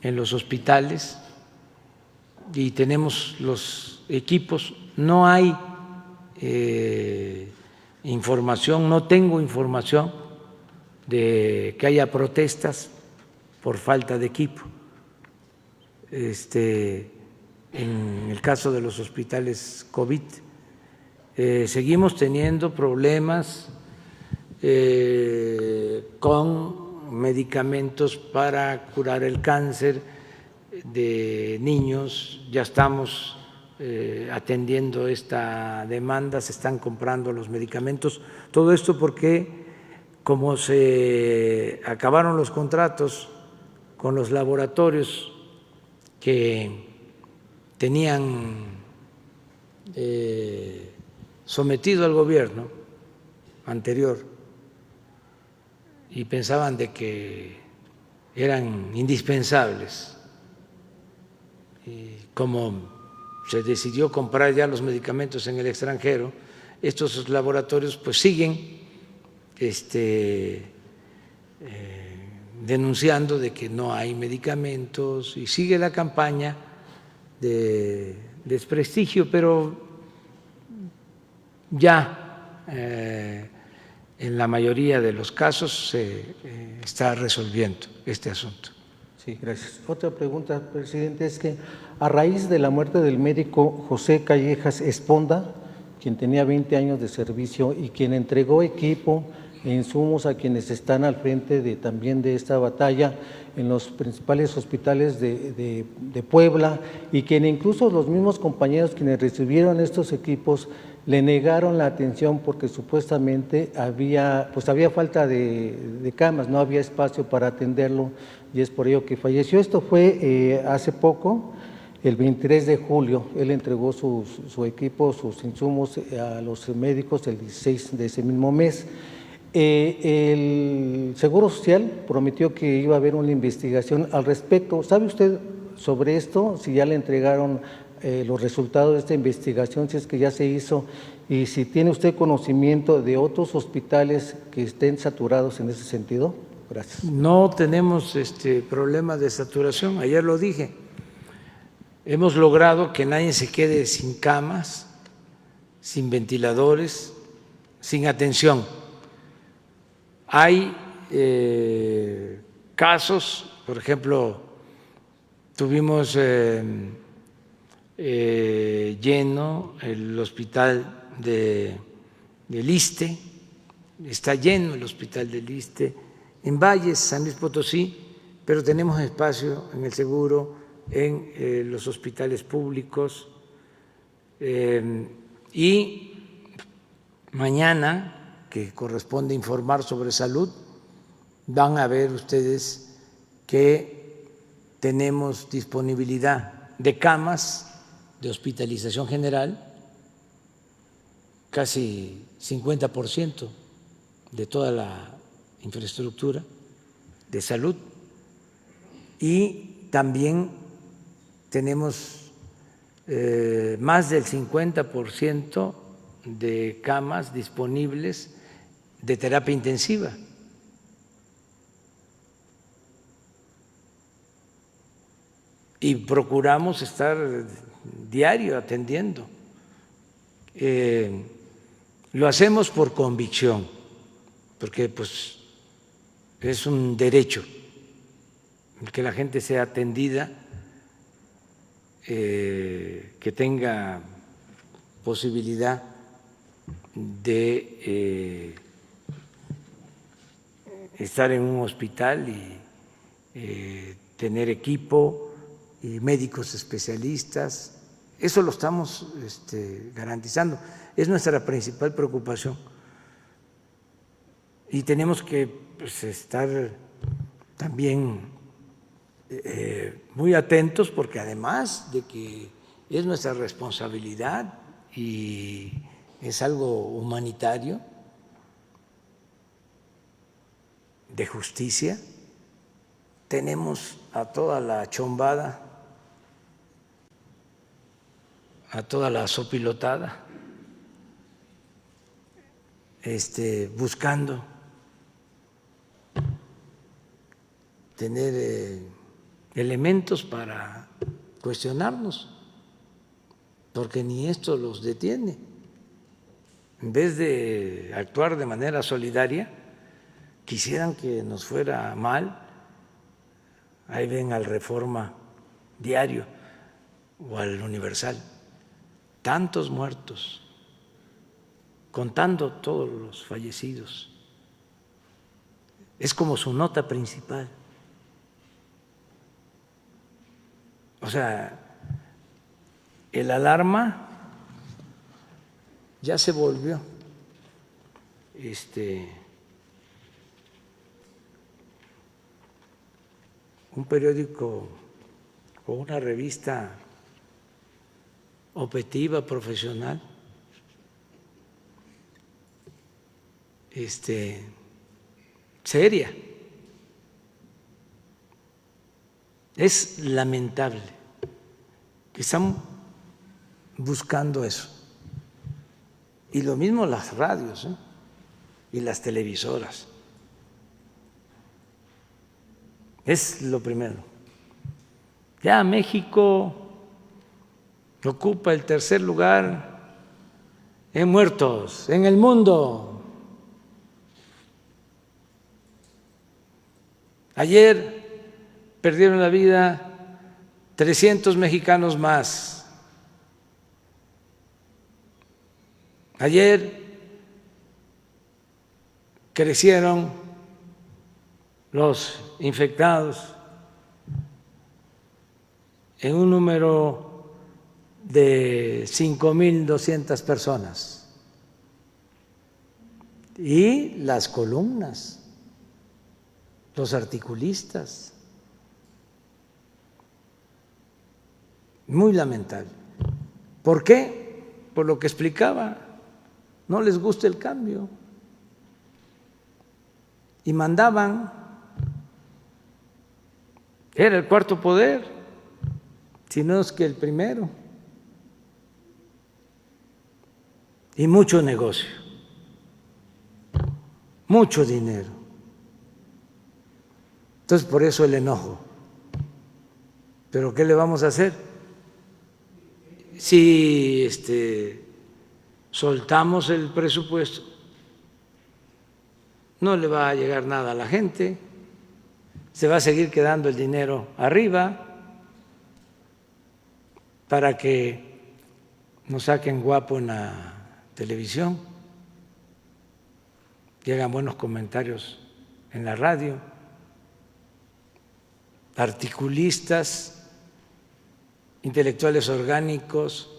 en los hospitales y tenemos los equipos. No hay información, no tengo información de que haya protestas por falta de equipo. En el caso de los hospitales COVID, seguimos teniendo problemas con medicamentos para curar el cáncer de niños. Ya estamos atendiendo esta demanda, se están comprando los medicamentos. Todo esto porque, como se acabaron los contratos con los laboratorios que tenían sometido al gobierno anterior y pensaban de que eran indispensables, y como se decidió comprar ya los medicamentos en el extranjero, estos laboratorios pues siguen denunciando de que no hay medicamentos y sigue la campaña de desprestigio, pero ya en la mayoría de los casos se está resolviendo este asunto. Sí, gracias. Otra pregunta, presidente, es que a raíz de la muerte del médico José Callejas Esponda, quien tenía 20 años de servicio y quien entregó equipo e insumos a quienes están al frente también de esta batalla en los principales hospitales de Puebla, y quien incluso los mismos compañeros quienes recibieron estos equipos le negaron la atención porque supuestamente había falta de camas, no había espacio para atenderlo, y es por ello que falleció. Esto fue hace poco, el 23 de julio, él entregó su equipo, sus insumos a los médicos el 16 de ese mismo mes. El Seguro Social prometió que iba a haber una investigación al respecto. ¿Sabe usted sobre esto? Si ya le entregaron los resultados de esta investigación, si es que ya se hizo, y si tiene usted conocimiento de otros hospitales que estén saturados en ese sentido. Gracias. No tenemos problema de saturación, ayer lo dije. Hemos logrado que nadie se quede sin camas, sin ventiladores, sin atención. Hay casos, por ejemplo, tuvimos lleno el hospital del ISSSTE, está lleno el hospital del ISSSTE, en Valles, San Luis Potosí, pero tenemos espacio en el seguro, en los hospitales públicos, y mañana, que corresponde informar sobre salud, van a ver ustedes que tenemos disponibilidad de camas de hospitalización general, casi 50% de toda la infraestructura de salud, y también tenemos más del 50% de camas disponibles de terapia intensiva. Y procuramos estar diario atendiendo. Lo hacemos por convicción, porque pues es un derecho el que la gente sea atendida, que tenga posibilidad de estar en un hospital y tener equipo y médicos especialistas. Eso lo estamos garantizando. Es nuestra principal preocupación. Y tenemos que pues, estar también muy atentos, porque además de que es nuestra responsabilidad y es algo humanitario, de justicia, tenemos a toda la chombada, a toda la sopilotada, buscando tener elementos para cuestionarnos, porque ni esto los detiene. En vez de actuar de manera solidaria, quisieran que nos fuera mal. Ahí ven al Reforma diario o al Universal, tantos muertos, contando todos los fallecidos. Es como su nota principal. O sea, el alarma ya se volvió un periódico o una revista objetiva, profesional, seria. Es lamentable que están buscando eso. Y lo mismo las radios y las televisoras. Es lo primero. Ya México ocupa el tercer lugar en muertos en el mundo. Ayer perdieron la vida 300 mexicanos más. Ayer crecieron los infectados en un número de 5.200 personas. Y las columnas, los articulistas. Muy lamentable. ¿Por qué? Por lo que explicaba. No les gusta el cambio. Y mandaban. Era el cuarto poder, si no es que el primero. Y mucho negocio, mucho dinero. Entonces, por eso el enojo. ¿Pero qué le vamos a hacer? Si soltamos el presupuesto, no le va a llegar nada a la gente, se va a seguir quedando el dinero arriba para que nos saquen guapo en la televisión y hagan buenos comentarios en la radio. Articulistas, intelectuales orgánicos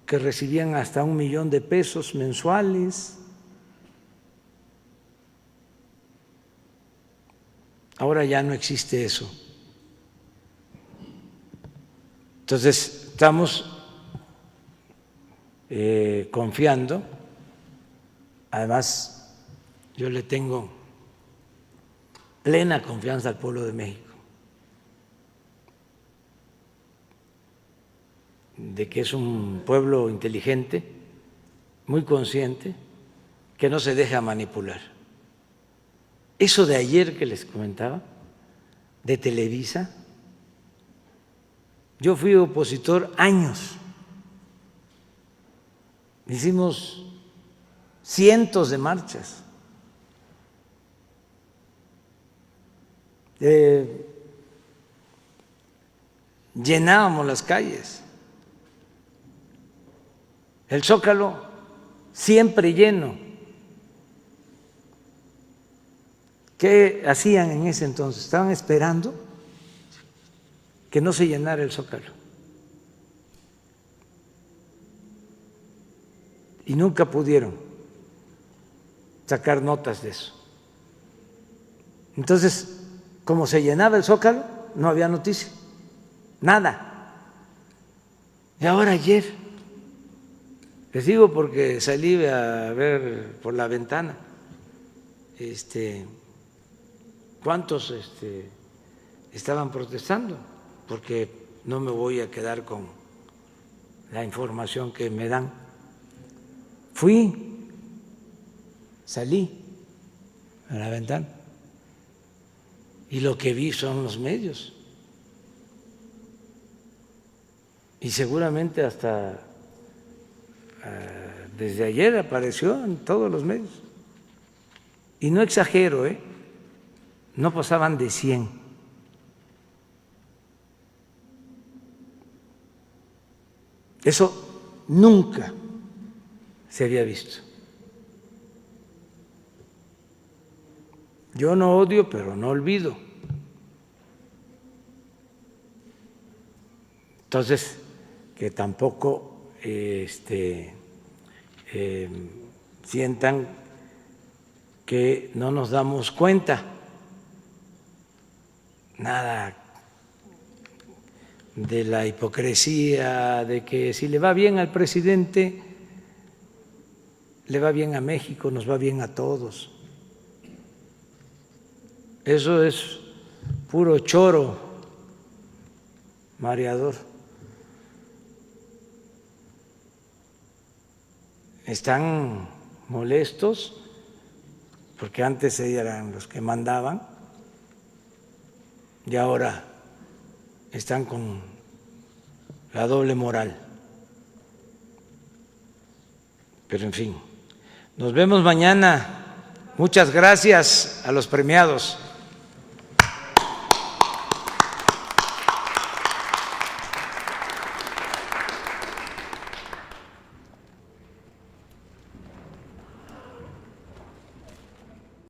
que recibían hasta $1,000,000 mensuales. Ahora ya no existe eso. Entonces, estamos confiando. Además, yo le tengo plena confianza al pueblo de México, de que es un pueblo inteligente, muy consciente, que no se deja manipular. Eso de ayer que les comentaba, de Televisa, yo fui opositor años, hicimos cientos de marchas, llenábamos las calles, el Zócalo siempre lleno. ¿Qué hacían en ese entonces? Estaban esperando que no se llenara el Zócalo. Y nunca pudieron sacar notas de eso. Entonces, como se llenaba el Zócalo, no había noticia, nada. Y ahora ayer, les digo porque salí a ver por la ventana, cuántos estaban protestando, porque no me voy a quedar con la información que me dan. Salí a la ventana y lo que vi son los medios. Y seguramente hasta desde ayer apareció en todos los medios. Y no exagero, no pasaban de 100. Eso nunca se había visto. Yo no odio, pero no olvido. Entonces, que tampoco sientan que no nos damos cuenta. Nada de la hipocresía, de que si le va bien al presidente, le va bien a México, nos va bien a todos. Eso es puro choro mareador. Están molestos porque antes eran los que mandaban y ahora están con la doble moral. Pero en fin, nos vemos mañana. Muchas gracias a los premiados.